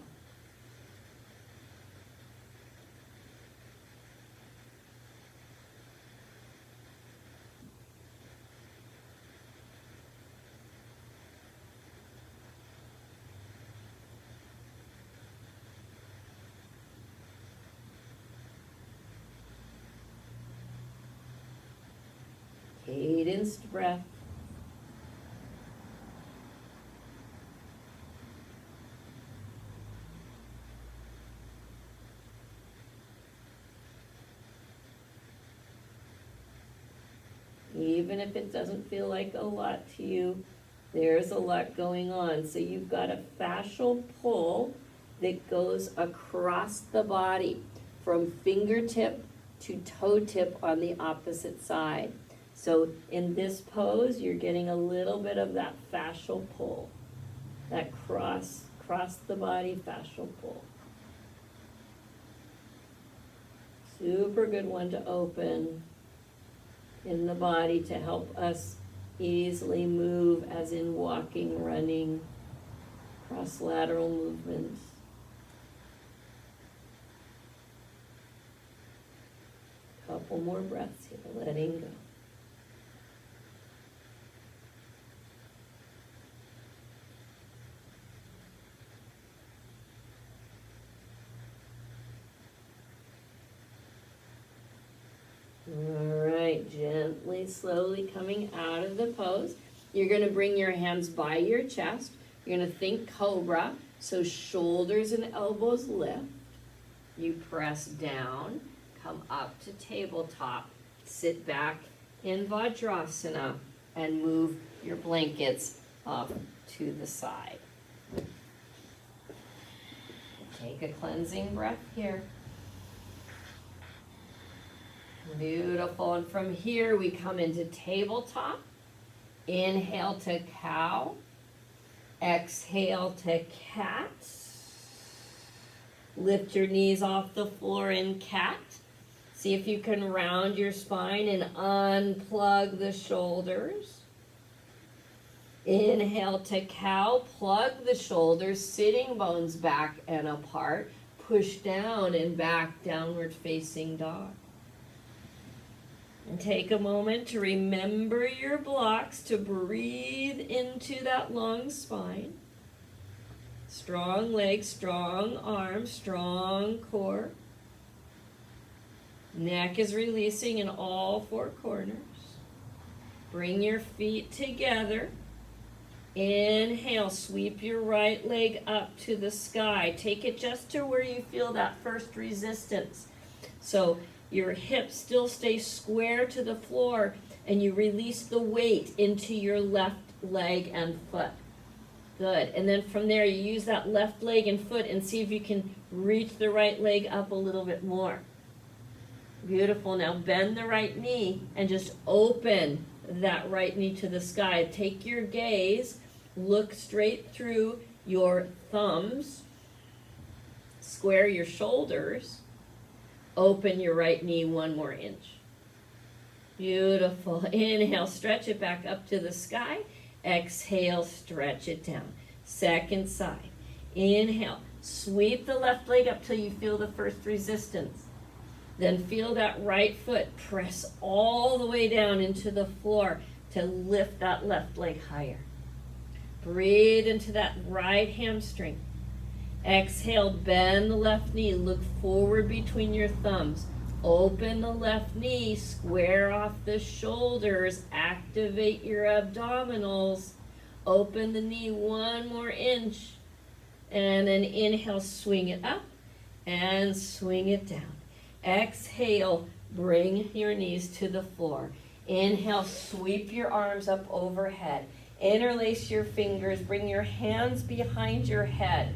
Cadenced breath. Even if it doesn't feel like a lot to you, there's a lot going on. So you've got a fascial pull that goes across the body from fingertip to toe tip on the opposite side. So in this pose, you're getting a little bit of that fascial pull, that cross the body fascial pull. Super good one to open in the body to help us easily move, as in walking, running, cross-lateral movements. Couple more breaths here, letting go. All right, gently, slowly coming out of the pose. You're going to bring your hands by your chest. You're going to think cobra. So shoulders and elbows lift. You press down, come up to tabletop, sit back in Vajrasana, and move your blankets up to the side. Take a cleansing breath here. Beautiful. And from here we come into tabletop. Inhale to cow. Exhale to cat. Lift your knees off the floor in cat. See if you can round your spine and unplug the shoulders. Inhale to cow. Plug the shoulders, sitting bones back and apart. Push down and back, downward facing dog. And take a moment to remember your blocks, to breathe into that long spine. Strong legs, strong arms, strong core. Neck is releasing in all four corners. Bring your feet together. Inhale, sweep your right leg up to the sky. Take it just to where you feel that first resistance. So your hips still stay square to the floor, and you release the weight into your left leg and foot. Good. And then from there, you use that left leg and foot and see if you can reach the right leg up a little bit more. Beautiful. Now bend the right knee and just open that right knee to the sky. Take your gaze, look straight through your thumbs, square your shoulders, open your right knee 1 more inch. Beautiful. Inhale, stretch it back up to the sky. Exhale, stretch it down. Second side. Inhale, sweep the left leg up till you feel the first resistance. Then feel that right foot press all the way down into the floor to lift that left leg higher. Breathe into that right hamstring. Exhale, bend the left knee, look forward between your thumbs. Open the left knee, square off the shoulders, activate your abdominals. Open the knee 1 more inch. And then inhale, swing it up and swing it down. Exhale, bring your knees to the floor. Inhale, sweep your arms up overhead. Interlace your fingers, bring your hands behind your head.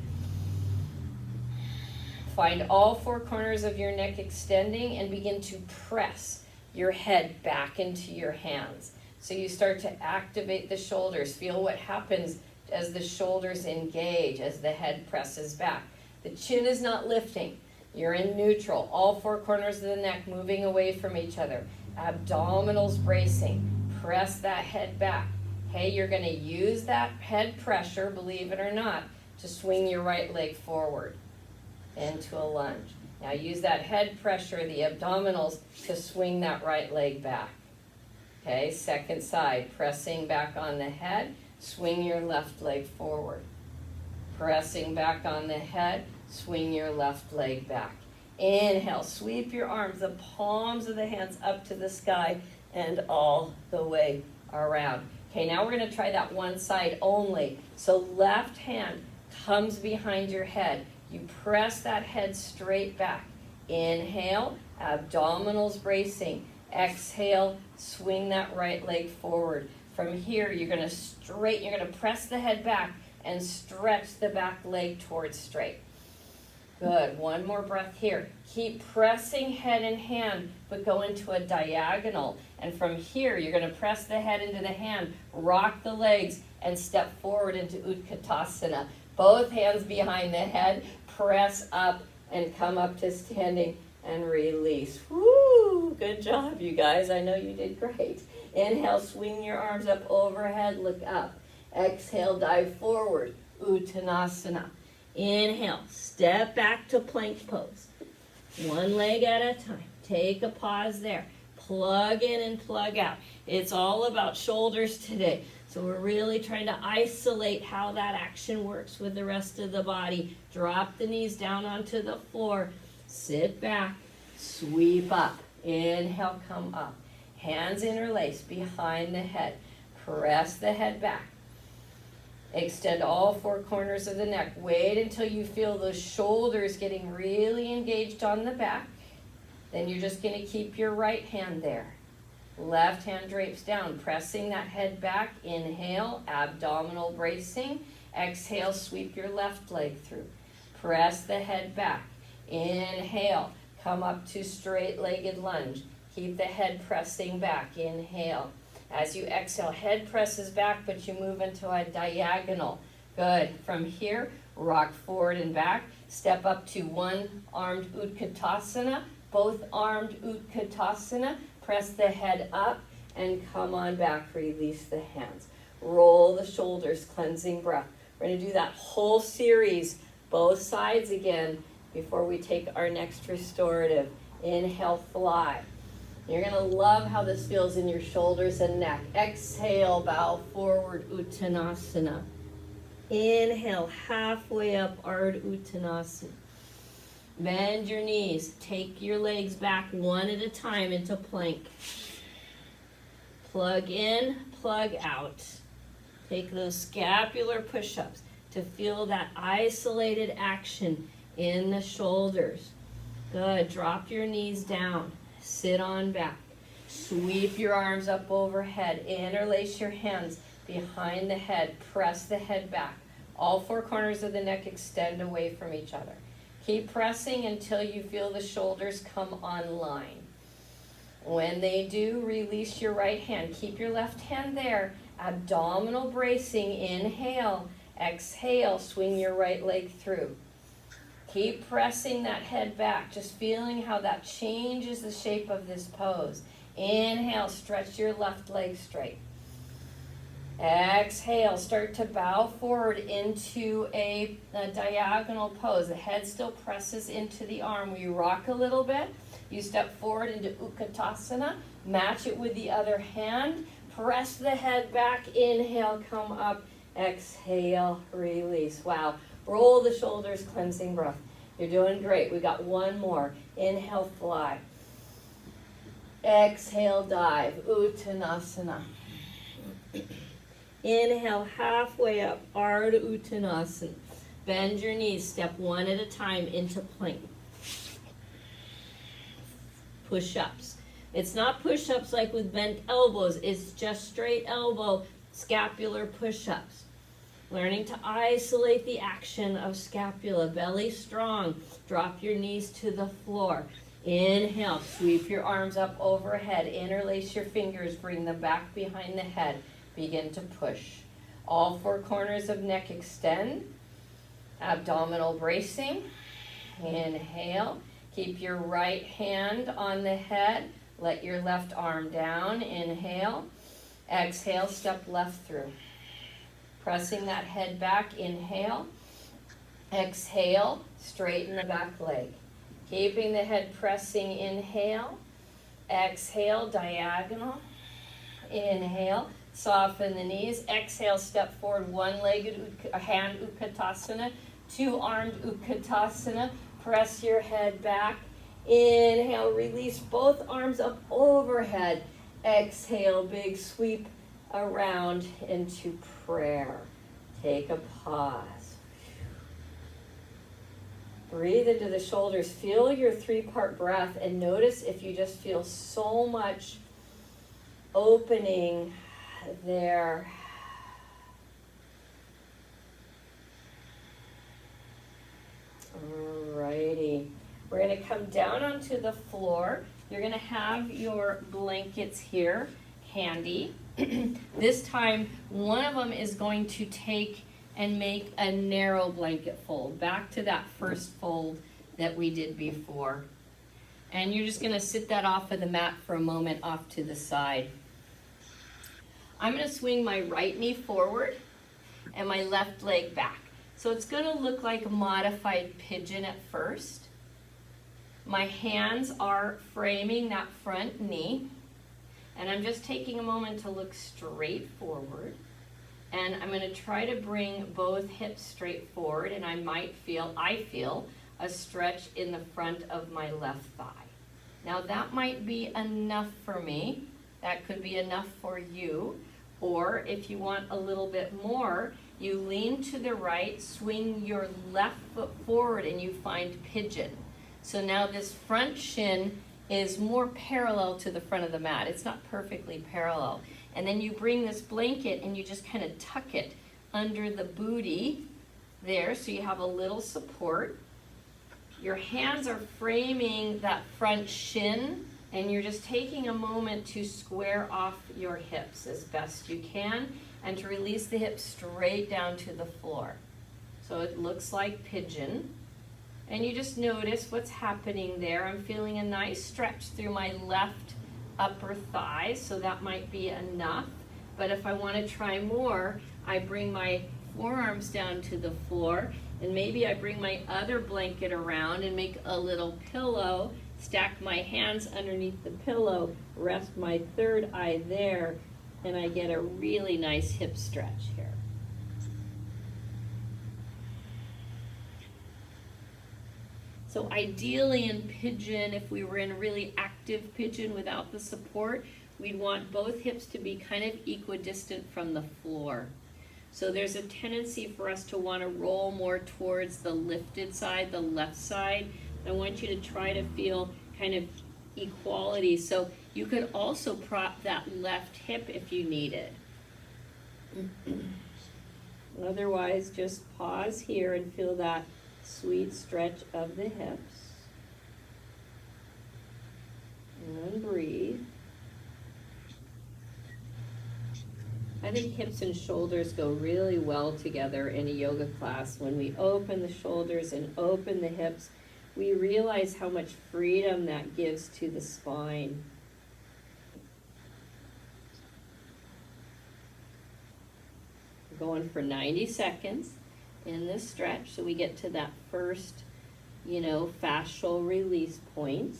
Find all 4 corners of your neck extending and begin to press your head back into your hands. So you start to activate the shoulders. Feel what happens as the shoulders engage, as the head presses back. The chin is not lifting. You're in neutral. All 4 corners of the neck moving away from each other. Abdominals bracing. Press that head back. Okay, you're going to use that head pressure, believe it or not, to swing your right leg forward into a lunge. Now use that head pressure, the abdominals, to swing that right leg back. Okay, second side, pressing back on the head, swing your left leg forward. Pressing back on the head, swing your left leg back. Inhale, sweep your arms, the palms of the hands up to the sky and all the way around. Okay, now we're going to try that one side only. So left hand comes behind your head. You press that head straight back. Inhale, abdominals bracing. Exhale, swing that right leg forward. From here, you're going to press the head back and stretch the back leg towards straight. Good. 1 more breath here. Keep pressing head and hand, but go into a diagonal. And from here, you're going to press the head into the hand, rock the legs, and step forward into Utkatasana. Both hands behind the head, press up and come up to standing and release. Woo! Good job, you guys. I know you did great. Inhale, swing your arms up overhead, look up. Exhale, dive forward, Uttanasana. Inhale, step back to plank pose. 1 leg at a time. Take a pause there. Plug in and plug out. It's all about shoulders today. So we're really trying to isolate how that action works with the rest of the body. Drop the knees down onto the floor. Sit back. Sweep up. Inhale, come up. Hands interlace behind the head. Press the head back. Extend all four corners of the neck. Wait until you feel those shoulders getting really engaged on the back. Then you're just going to keep your right hand there. Left hand drapes down, pressing that head back. Inhale, abdominal bracing. Exhale, sweep your left leg through. Press the head back. Inhale, come up to straight-legged lunge. Keep the head pressing back. Inhale. As you exhale, head presses back, but you move into a diagonal. Good. From here, rock forward and back. Step up to one-armed Utkatasana, both armed Utkatasana. Press the head up and come on back. Release the hands. Roll the shoulders, cleansing breath. We're going to do that whole series, both sides again, before we take our next restorative. Inhale, fly. You're going to love how this feels in your shoulders and neck. Exhale, bow forward, Uttanasana. Inhale, halfway up, Ardha Uttanasana. Bend your knees. Take your legs back one at a time into plank. Plug in, plug out. Take those scapular push-ups to feel that isolated action in the shoulders. Good. Drop your knees down. Sit on back. Sweep your arms up overhead. Interlace your hands behind the head. Press the head back. All four corners of the neck extend away from each other. Keep pressing until you feel the shoulders come online. When they do, release your right hand. Keep your left hand there. Abdominal bracing. Inhale. Exhale. Swing your right leg through. Keep pressing that head back, just feeling how that changes the shape of this pose. Inhale, stretch your left leg straight. Exhale, start to bow forward into a diagonal pose. The head still presses into the arm. You rock a little bit. You step forward into Utkatasana. Match it with the other hand. Press the head back. Inhale, come up. Exhale, release. Wow. Roll the shoulders, cleansing breath. You're doing great. We got one more. Inhale, fly. Exhale, dive. Uttanasana. Inhale, halfway up. Ardha Uttanasana. Bend your knees. Step one at a time into plank. Push-ups. It's not push-ups like with bent elbows. It's just straight elbow, scapular push-ups. Learning to isolate the action of scapula. Belly strong. Drop your knees to the floor. Inhale. Sweep your arms up overhead. Interlace your fingers. Bring them back behind the head. Begin to push. All four corners of neck extend. Abdominal bracing. Inhale. Keep your right hand on the head. Let your left arm down. Inhale. Exhale. Step left through. Pressing that head back, inhale. Exhale, straighten the back leg. Keeping the head pressing, inhale. Exhale, diagonal. Inhale, soften the knees. Exhale, step forward, one-legged hand Utkatasana, two-armed Utkatasana. Press your head back. Inhale, release both arms up overhead. Exhale, big sweep around into prayer. Take a pause. Breathe into the shoulders. Feel your three-part breath and notice if you just feel so much opening there. Alrighty. We're going to come down onto the floor. You're going to have your blankets here handy. This time, one of them is going to take and make a narrow blanket fold, back to that first fold that we did before. And you're just going to sit that off of the mat for a moment off to the side. I'm going to swing my right knee forward and my left leg back. So it's going to look like a modified pigeon at first. My hands are framing that front knee. And I'm just taking a moment to look straight forward. And I'm going to try to bring both hips straight forward. And I feel a stretch in the front of my left thigh. Now that might be enough for me. That could be enough for you. Or if you want a little bit more, You lean to the right, swing your left foot forward, and you find pigeon. So now this front shin is more parallel to the front of the mat. It's not perfectly parallel. And then you bring this blanket and you just kind of tuck it under the booty there, so you have a little support. Your hands are framing that front shin, and you're just taking a moment to square off your hips as best you can and to release the hips straight down to the floor. So it looks like pigeon. And you just notice what's happening there. I'm feeling a nice stretch through my left upper thigh, so that might be enough. But if I want to try more, I bring my forearms down to the floor, and maybe I bring my other blanket around and make a little pillow, stack my hands underneath the pillow, rest my third eye there, and I get a really nice hip stretch here. So ideally in pigeon, if we were in a really active pigeon without the support, we'd want both hips to be kind of equidistant from the floor. So there's a tendency for us to want to roll more towards the lifted side, the left side. I want you to try to feel kind of equality. So you could also prop that left hip if you needed. Otherwise, just pause here and feel that sweet stretch of the hips. And breathe. I think hips and shoulders go really well together in a yoga class. When we open the shoulders and open the hips, we realize how much freedom that gives to the spine. We're going for 90 seconds in this stretch, so we get to that first, fascial release point.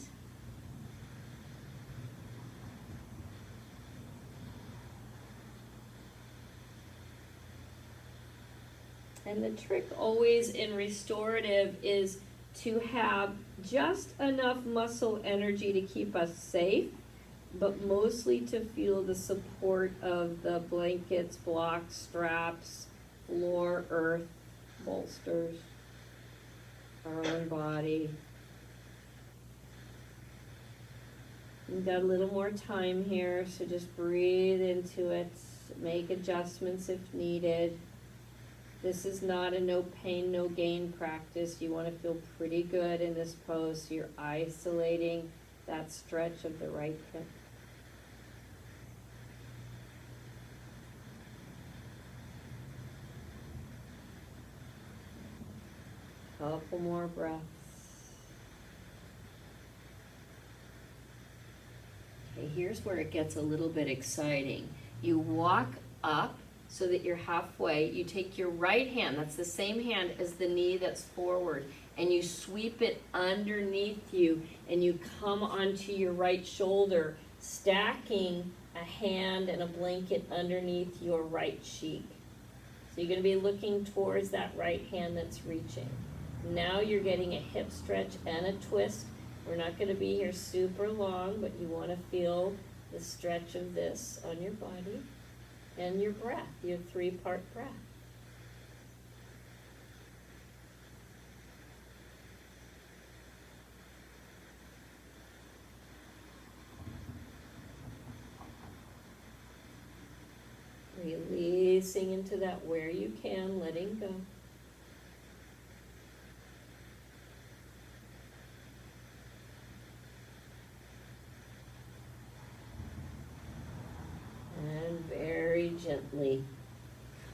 And the trick always in restorative is to have just enough muscle energy to keep us safe, but mostly to feel the support of the blankets, blocks, straps, floor, earth, bolsters, our own body. We've got a little more time here, so just breathe into it, make adjustments if needed. This is not a no pain, no gain practice. You want to feel pretty good in this pose, so you're isolating that stretch of the right hip. Couple more breaths. Okay, here's where it gets a little bit exciting. You walk up so that you're halfway. You take your right hand, that's the same hand as the knee that's forward, and you sweep it underneath you, and you come onto your right shoulder, stacking a hand and a blanket underneath your right cheek. So you're going to be looking towards that right hand that's reaching. Now you're getting a hip stretch and a twist. We're not going to be here super long, but you want to feel the stretch of this on your body and your breath, your 3-part breath. Releasing into that where you can, letting go. And very gently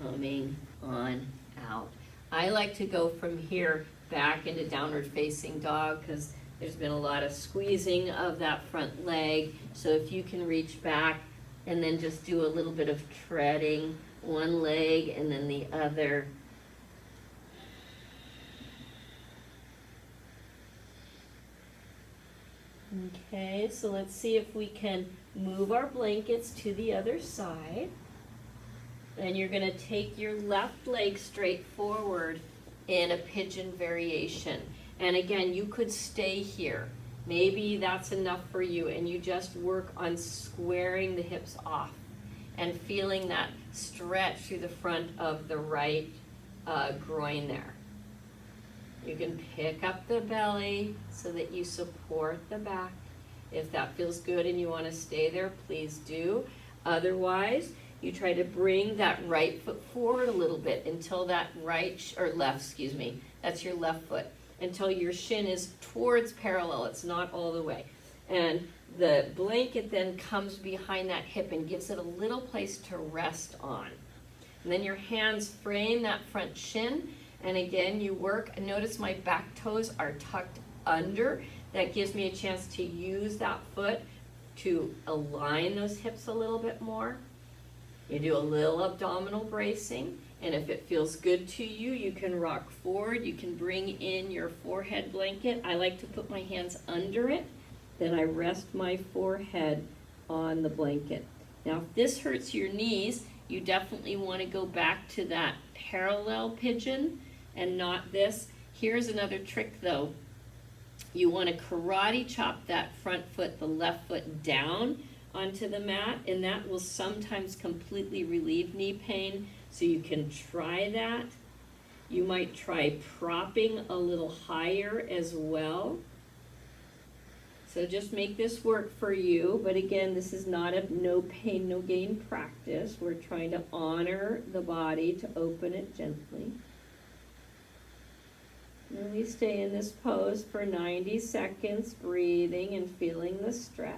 coming on out. I like to go from here back into downward facing dog because there's been a lot of squeezing of that front leg. So if you can reach back and then just do a little bit of treading, one leg and then the other. Okay, so let's see if we can move our blankets to the other side. And you're going to take your left leg straight forward in a pigeon variation. And again, you could stay here. Maybe that's enough for you, and you just work on squaring the hips off. and feeling that stretch through the front of the right groin there. You can pick up the belly so that you support the back. If that feels good and you want to stay there, please do. Otherwise, you try to bring that right foot forward a little bit until that that's your left foot, until your shin is towards parallel. It's not all the way. And the blanket then comes behind that hip and gives it a little place to rest on. And then your hands frame that front shin. And again, you work. Notice my back toes are tucked under. That gives me a chance to use that foot to align those hips a little bit more. You do a little abdominal bracing. And if it feels good to you, you can rock forward. You can bring in your forehead blanket. I like to put my hands under it. Then I rest my forehead on the blanket. Now, if this hurts your knees, you definitely want to go back to that parallel pigeon and not this. Here's another trick though. You want to karate chop that front foot, the left foot, down onto the mat, and that will sometimes completely relieve knee pain. So you can try that. You might try propping a little higher as well. So just make this work for you. But again, this is not a no pain, no gain practice. We're trying to honor the body to open it gently. And we stay in this pose for 90 seconds, breathing and feeling the stretch.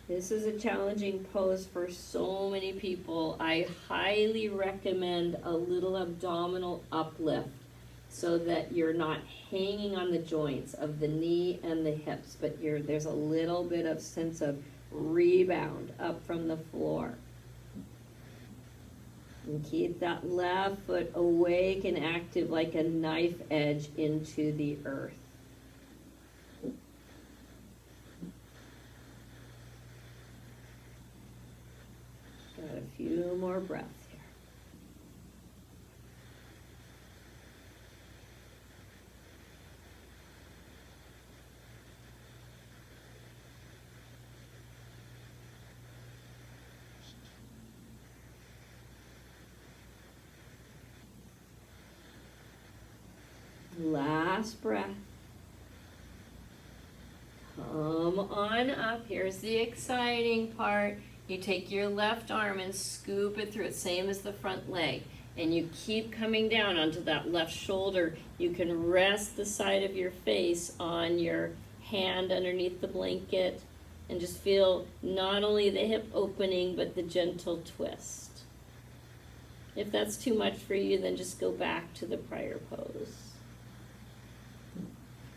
This is a challenging pose for so many people. I highly recommend a little abdominal uplift so that you're not hanging on the joints of the knee and the hips, but there's a little bit of sense of rebound up from the floor. And keep that left foot awake and active like a knife edge into the earth. Got a few more breaths here. Last breath. Come on up. Here's the exciting part. You take your left arm and scoop it through it, same as the front leg. And you keep coming down onto that left shoulder. You can rest the side of your face on your hand underneath the blanket and just feel not only the hip opening, but the gentle twist. If that's too much for you, then just go back to the prior pose.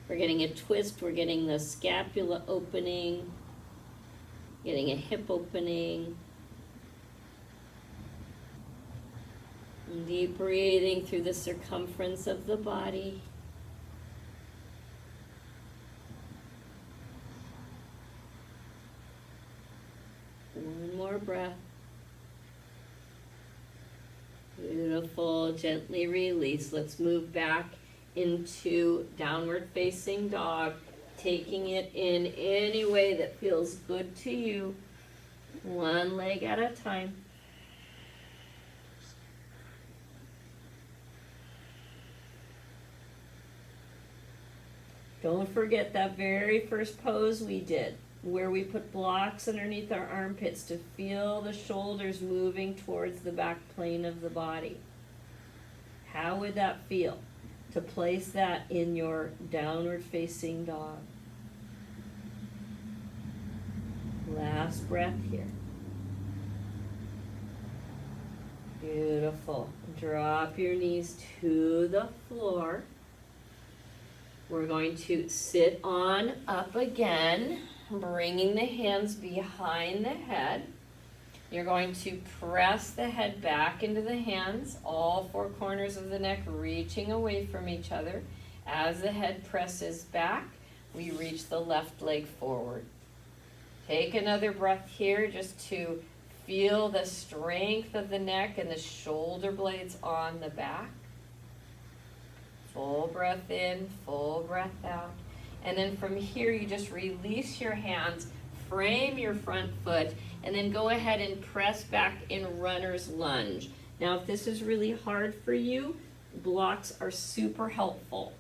We're getting a twist, we're getting the scapula opening, getting a hip opening. And deep breathing through the circumference of the body. One more breath. Beautiful, gently release. Let's move back into downward facing dog, taking it in any way that feels good to you, one leg at a time. Don't forget that very first pose we did, where we put blocks underneath our armpits to feel the shoulders moving towards the back plane of the body. How would that feel? To place that in your downward facing dog. Last breath here. Beautiful. Drop your knees to the floor. We're going to sit on up again, bringing the hands behind the head. You're going to press the head back into the hands, all four corners of the neck reaching away from each other. As the head presses back, we reach the left leg forward. Take another breath here just to feel the strength of the neck and the shoulder blades on the back. Full breath in, full breath out. And then from here, you just release your hands, frame your front foot, and then go ahead and press back in runner's lunge. Now, if this is really hard for you, blocks are super helpful.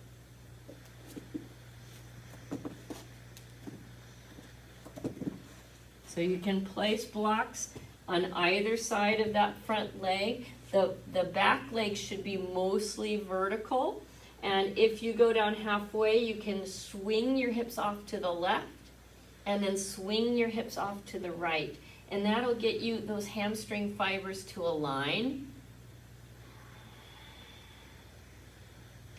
So you can place blocks on either side of that front leg. The back leg should be mostly vertical. And if you go down halfway, you can swing your hips off to the left and then swing your hips off to the right. And that'll get you those hamstring fibers to align.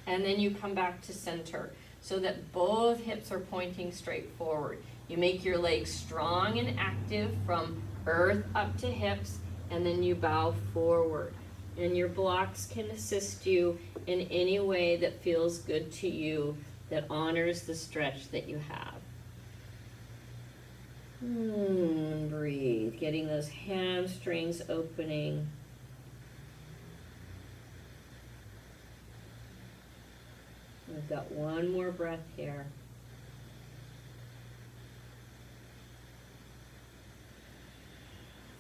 And then you come back to center so that both hips are pointing straight forward. You make your legs strong and active from earth up to hips, and then you bow forward. And your blocks can assist you in any way that feels good to you, that honors the stretch that you have. Breathe, getting those hamstrings opening. We've got one more breath here.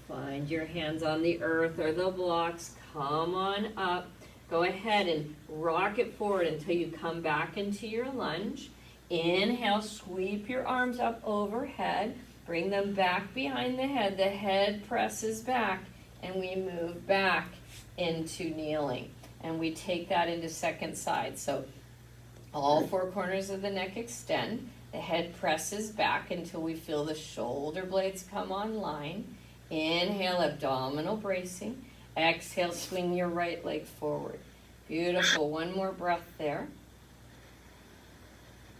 Find your hands on the earth or the blocks. Come on up. Go ahead and rock it forward until you come back into your lunge. Inhale, sweep your arms up overhead. Bring them back behind the head. The head presses back, and we move back into kneeling. And we take that into second side. So all four corners of the neck extend. The head presses back until we feel the shoulder blades come online. Inhale, abdominal bracing. Exhale, swing your right leg forward. Beautiful. One more breath there.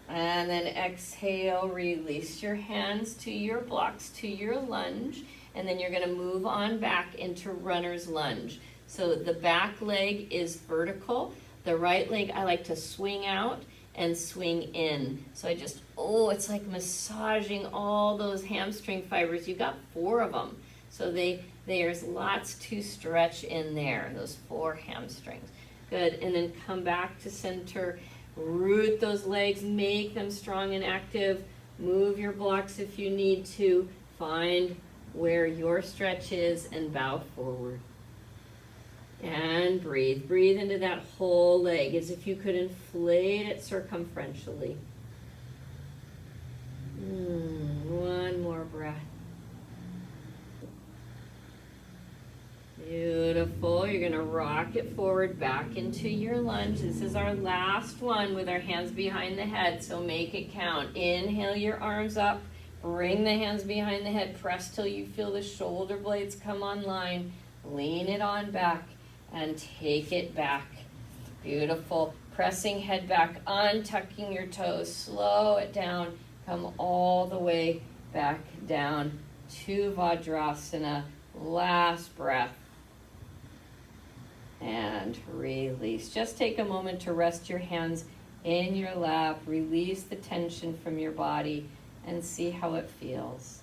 And then exhale, release your hands to your blocks, to your lunge. And then you're going to move on back into runner's lunge. So the back leg is vertical. The right leg, I like to swing out and swing in. So I just, it's like massaging all those hamstring fibers. You got 4 of them. So there's lots to stretch in there, those 4 hamstrings. Good, and then come back to center. Root those legs, make them strong and active. Move your blocks if you need to. Find where your stretch is and bow forward. And breathe. Breathe into that whole leg as if you could inflate it circumferentially. One more breath. Beautiful. You're going to rock it forward back into your lunge. This is our last one with our hands behind the head, so make it count. Inhale your arms up. Bring the hands behind the head. Press till you feel the shoulder blades come online. Lean it on back and take it back. Beautiful. Pressing head back, untucking your toes. Slow it down. Come all the way back down to Vajrasana. Last breath. And release. Just take a moment to rest your hands in your lap. Release the tension from your body and see how it feels.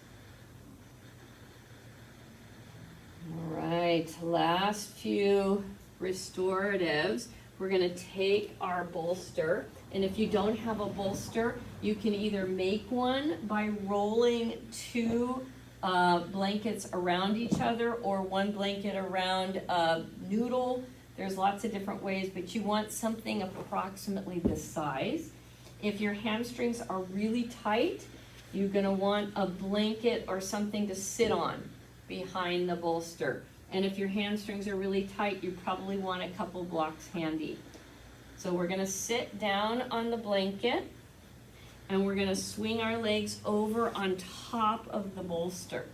All right, last few restoratives. We're going to take our bolster, and if you don't have a bolster, you can either make one by rolling 2 blankets around each other, or 1 blanket around a noodle. There's lots of different ways, but you want something approximately this size. If your hamstrings are really tight, you're going to want a blanket or something to sit on behind the bolster. And if your hamstrings are really tight, you probably want a couple blocks handy. So we're going to sit down on the blanket, and we're going to swing our legs over on top of the bolster.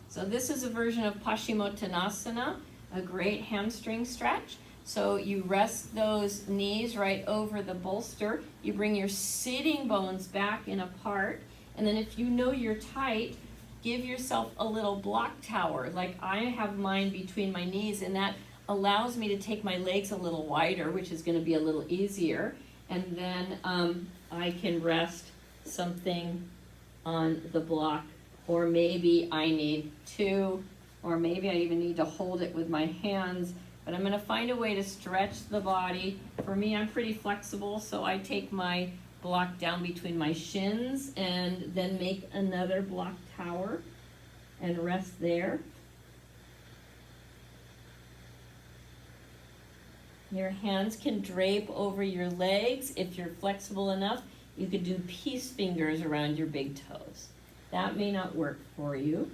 So this is a version of Paschimottanasana, a great hamstring stretch. So you rest those knees right over the bolster. You bring your sitting bones back and apart. And then if you know you're tight, give yourself a little block tower. Like I have mine between my knees, and that allows me to take my legs a little wider, which is going to be a little easier. And then I can rest something on the block, or maybe I need 2, or maybe I even need to hold it with my hands. But I'm going to find a way to stretch the body. For me, I'm pretty flexible, so I take my block down between my shins and then make another block tower and rest there. Your hands can drape over your legs. If you're flexible enough, you could do peace fingers around your big toes. That may not work for you.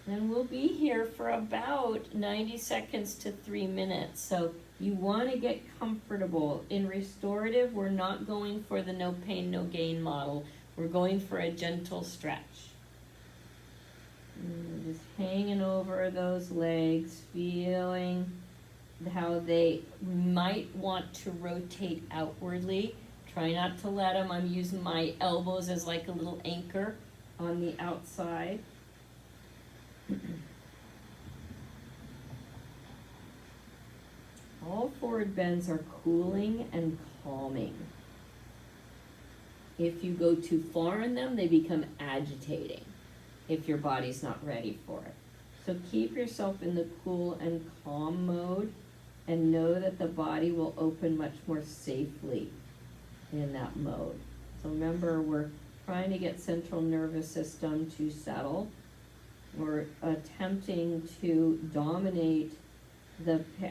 And we'll be here for about 90 seconds to 3 minutes. So you want to get comfortable. In restorative, we're not going for the no pain, no gain model. We're going for a gentle stretch. And just hanging over those legs, feeling how they might want to rotate outwardly. Try not to let them. I'm using my elbows as like a little anchor on the outside. All forward bends are cooling and calming. If you go too far in them, they become agitating if your body's not ready for it. So keep yourself in the cool and calm mode and know that the body will open much more safely in that mode. So remember, we're trying to get central nervous system to settle. We're attempting to dominate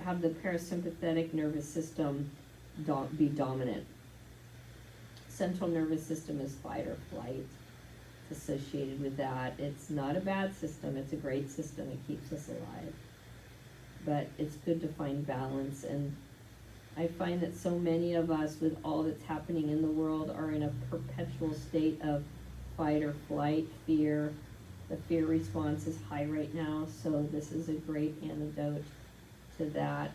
have the parasympathetic nervous system be dominant. Central nervous system is fight or flight. It's associated with that. It's not a bad system. It's a great system. It keeps us alive. But it's good to find balance, and I find that so many of us, with all that's happening in the world, are in a perpetual state of fight or flight, fear. The fear response is high right now, so this is a great antidote to that.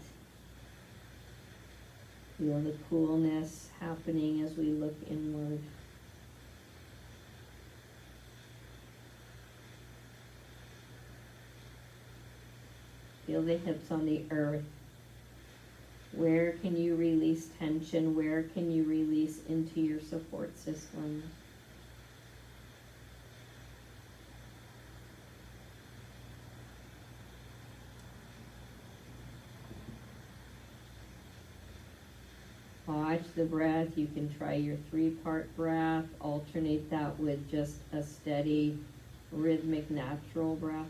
Feel the coolness happening as we look inward. Feel the hips on the earth. Where can you release tension? Where can you release into your support system? Watch the breath. You can try your 3-part breath. Alternate that with just a steady, rhythmic, natural breath.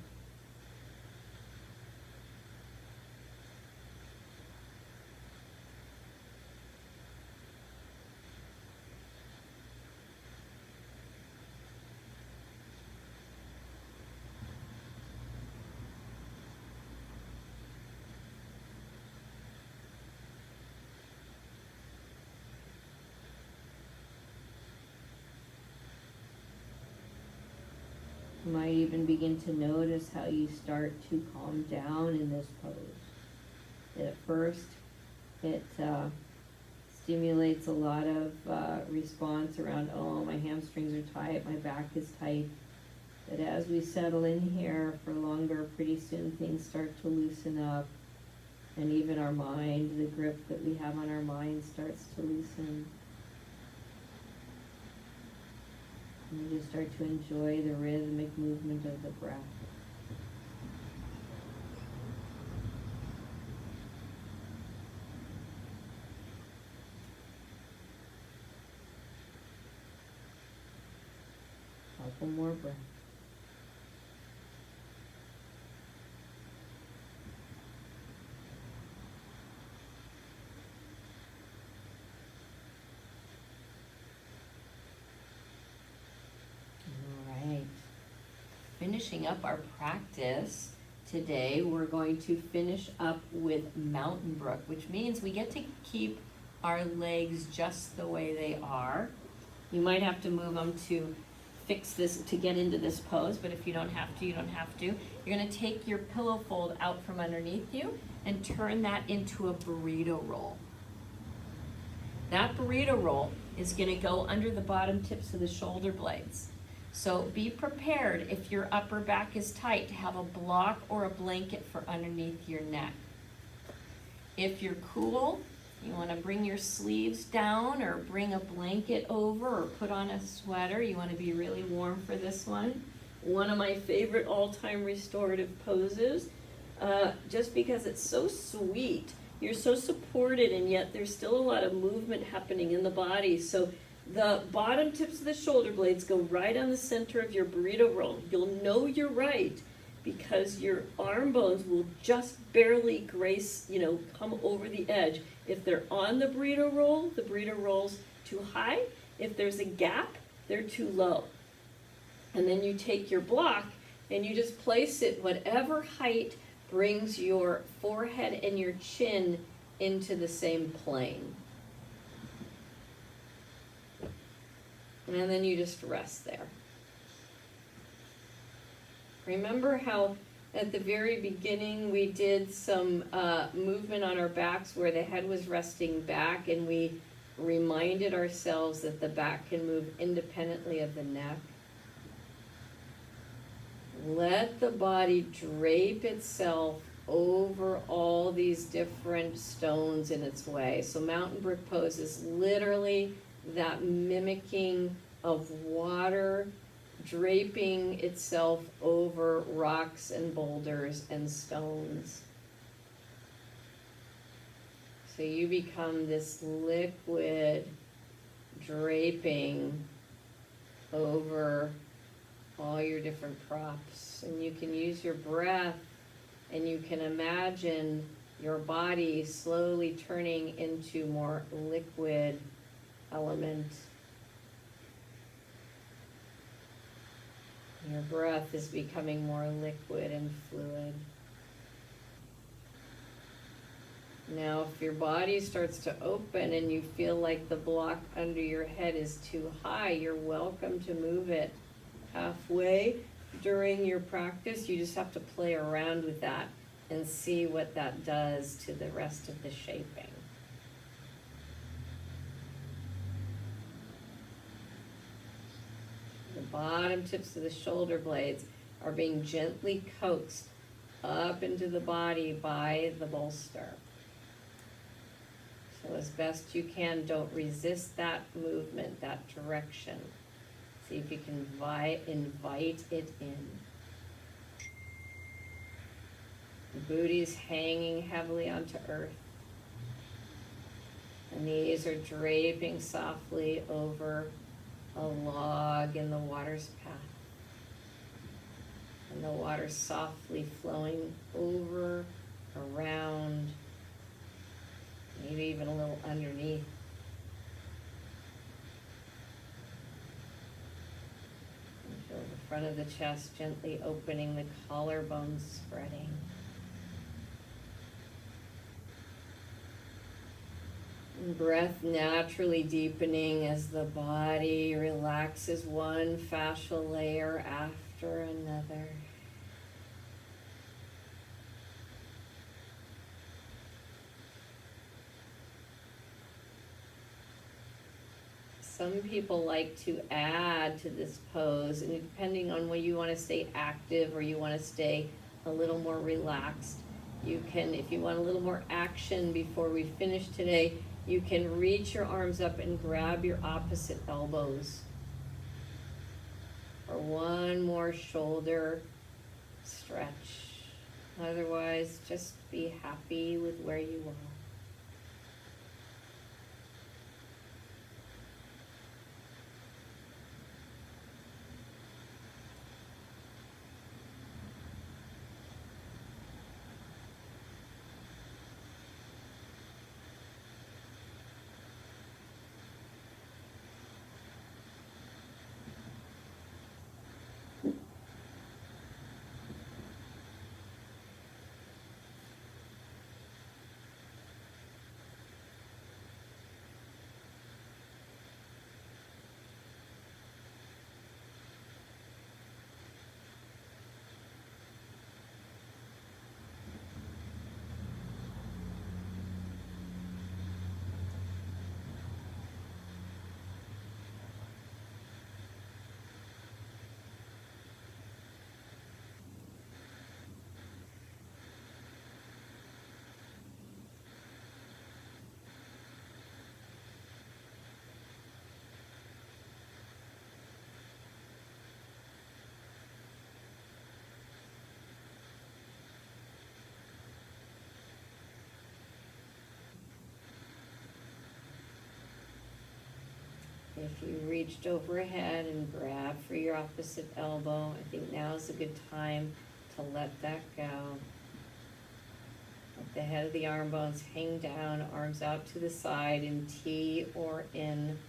You might even begin to notice how you start to calm down in this pose. At first, it stimulates a lot of response around, oh, my hamstrings are tight, my back is tight. But as we settle in here for longer, pretty soon things start to loosen up. And even our mind, the grip that we have on our mind starts to loosen. And you just start to enjoy the rhythmic movement of the breath. Couple more breaths. Finishing up our practice today, we're going to finish up with Mountain Brook, which means we get to keep our legs just the way they are. You might have to move them to fix this, to get into this pose, but if you don't have to, you don't have to. You're gonna take your pillow fold out from underneath you and turn that into a burrito roll. That burrito roll is gonna go under the bottom tips of the shoulder blades. So be prepared, if your upper back is tight, to have a block or a blanket for underneath your neck. If you're cool, you want to bring your sleeves down or bring a blanket over or put on a sweater. You want to be really warm for this one. One of my favorite all-time restorative poses, just because it's so sweet you're so supported, and yet there's still a lot of movement happening in the body. So the bottom tips of the shoulder blades go right on the center of your burrito roll. You'll know you're right because your arm bones will just barely grace, come over the edge. If they're on the burrito roll's too high. If there's a gap, they're too low. And then you take your block and you just place it whatever height brings your forehead and your chin into the same plane. And then you just rest there. Remember how at the very beginning we did some movement on our backs where the head was resting back, and we reminded ourselves that the back can move independently of the neck? Let the body drape itself over all these different stones in its way. So mountain brick pose is literally that mimicking of water draping itself over rocks and boulders and stones. So you become this liquid draping over all your different props. And you can use your breath, and you can imagine your body slowly turning into more liquid element. Your breath is becoming more liquid and fluid. Now, if your body starts to open and you feel like the block under your head is too high, you're welcome to move it halfway during your practice. You just have to play around with that and see what that does to the rest of the shaping. The bottom tips of the shoulder blades are being gently coaxed up into the body by the bolster. So as best you can, don't resist that movement, that direction. See if you can invite it in. The booty's hanging heavily onto earth. The knees are draping softly over a log in the water's path. And the water softly flowing over, around, maybe even a little underneath. And feel the front of the chest gently opening, the collarbones spreading. And breath naturally deepening as the body relaxes one fascial layer after another. Some people like to add to this pose, and depending on whether you want to stay active or you want to stay a little more relaxed, you can, if you want a little more action before we finish today, you can reach your arms up and grab your opposite elbows. Or one more shoulder stretch. Otherwise, just be happy with where you are. If you reached overhead and grabbed for your opposite elbow, I think now is a good time to let that go. Let the head of the arm bones hang down, arms out to the side in T or in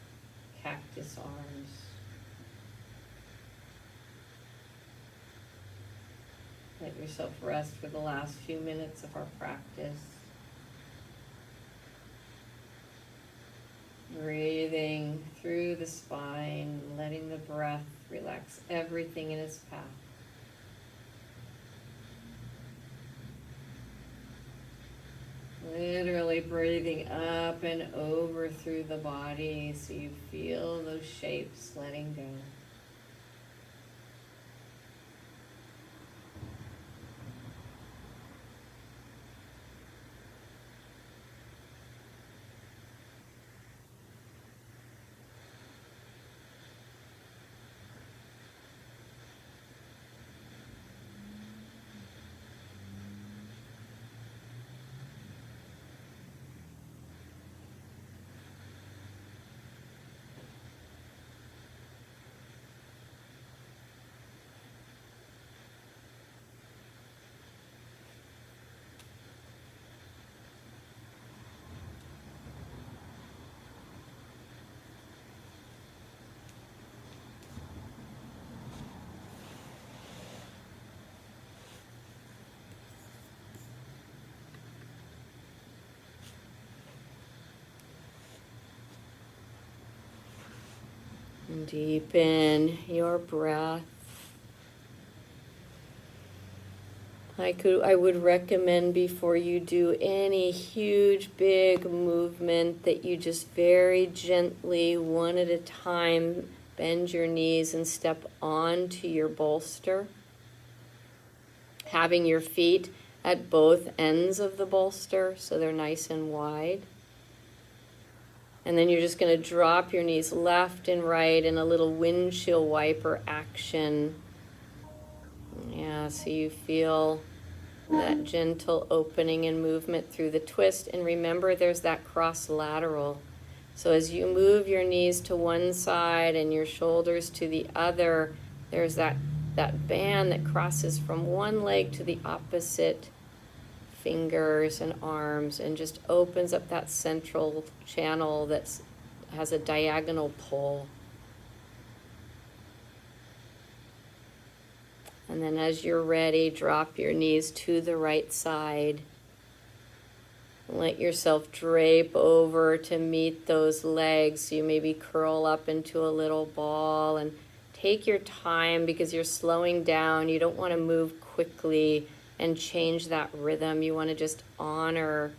cactus arms. Let yourself rest for the last few minutes of our practice. Breathing through the spine, letting the breath relax everything in its path. Literally breathing up and over through the body so you feel those shapes letting go. Deepen your breath. I would recommend before you do any huge, big movement that you just very gently, one at a time, bend your knees and step onto your bolster. Having your feet at both ends of the bolster so they're nice and wide. And then you're just going to drop your knees left and right in a little windshield wiper action. Yeah, so you feel that gentle opening and movement through the twist. And remember, there's that cross lateral. So as you move your knees to one side and your shoulders to the other, there's that band that crosses from one leg to the opposite, fingers and arms, and just opens up that central channel that has a diagonal pull. And then as you're ready, drop your knees to the right side. Let yourself drape over to meet those legs. So you maybe curl up into a little ball and take your time because you're slowing down. You don't want to move quickly and change that rhythm. You want to just honor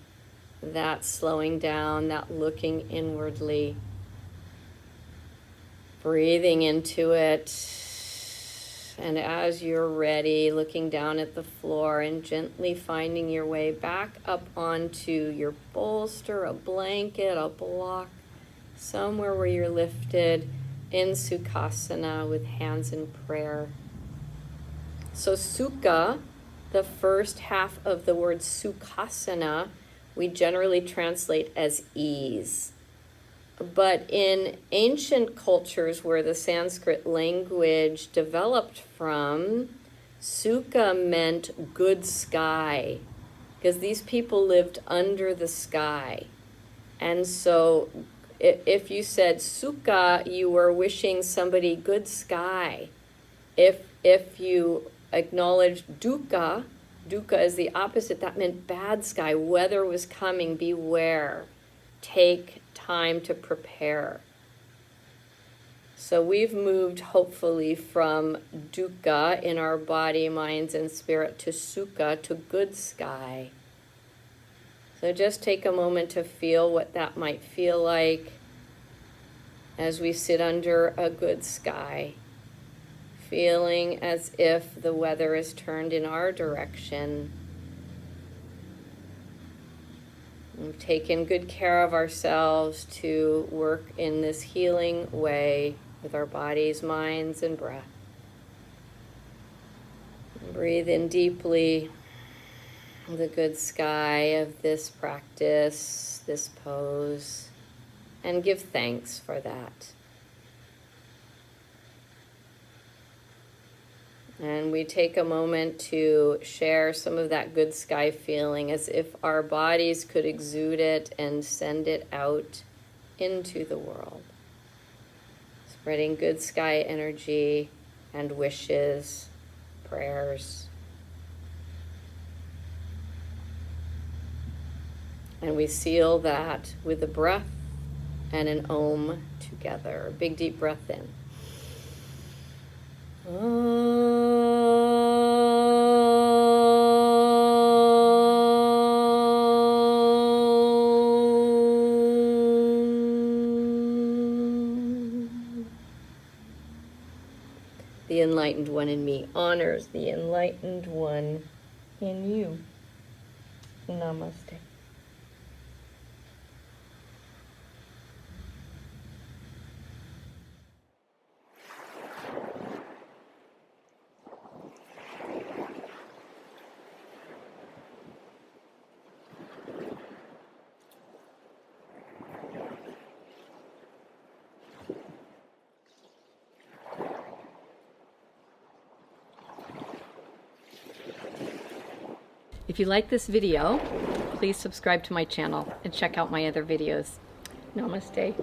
that slowing down, that looking inwardly. Breathing into it. And as you're ready, looking down at the floor and gently finding your way back up onto your bolster, a blanket, a block, somewhere where you're lifted in Sukhasana with hands in prayer. So Sukha, the first half of the word Sukhasana, we generally translate as ease. But in ancient cultures where the Sanskrit language developed from, Sukha meant good sky, because these people lived under the sky. And so if you said Sukha, you were wishing somebody good sky. If you acknowledged Dukkha, Dukkha is the opposite, that meant bad sky, weather was coming, beware, take time to prepare. So we've moved hopefully from dukkha in our body, minds, and spirit to sukha, to good sky. So just take a moment to feel what that might feel like as we sit under a good sky, feeling as if the weather is turned in our direction. We've taken good care of ourselves to work in this healing way with our bodies, minds, and breath. Breathe in deeply the good sky of this practice, this pose, and give thanks for that. And we take a moment to share some of that good sky feeling as if our bodies could exude it and send it out into the world. Spreading good sky energy and wishes, prayers. And we seal that with a breath and an om together. Big deep breath in. The enlightened one in me honors the enlightened one in you. Namaste. If you like this video, please subscribe to my channel and check out my other videos. Namaste.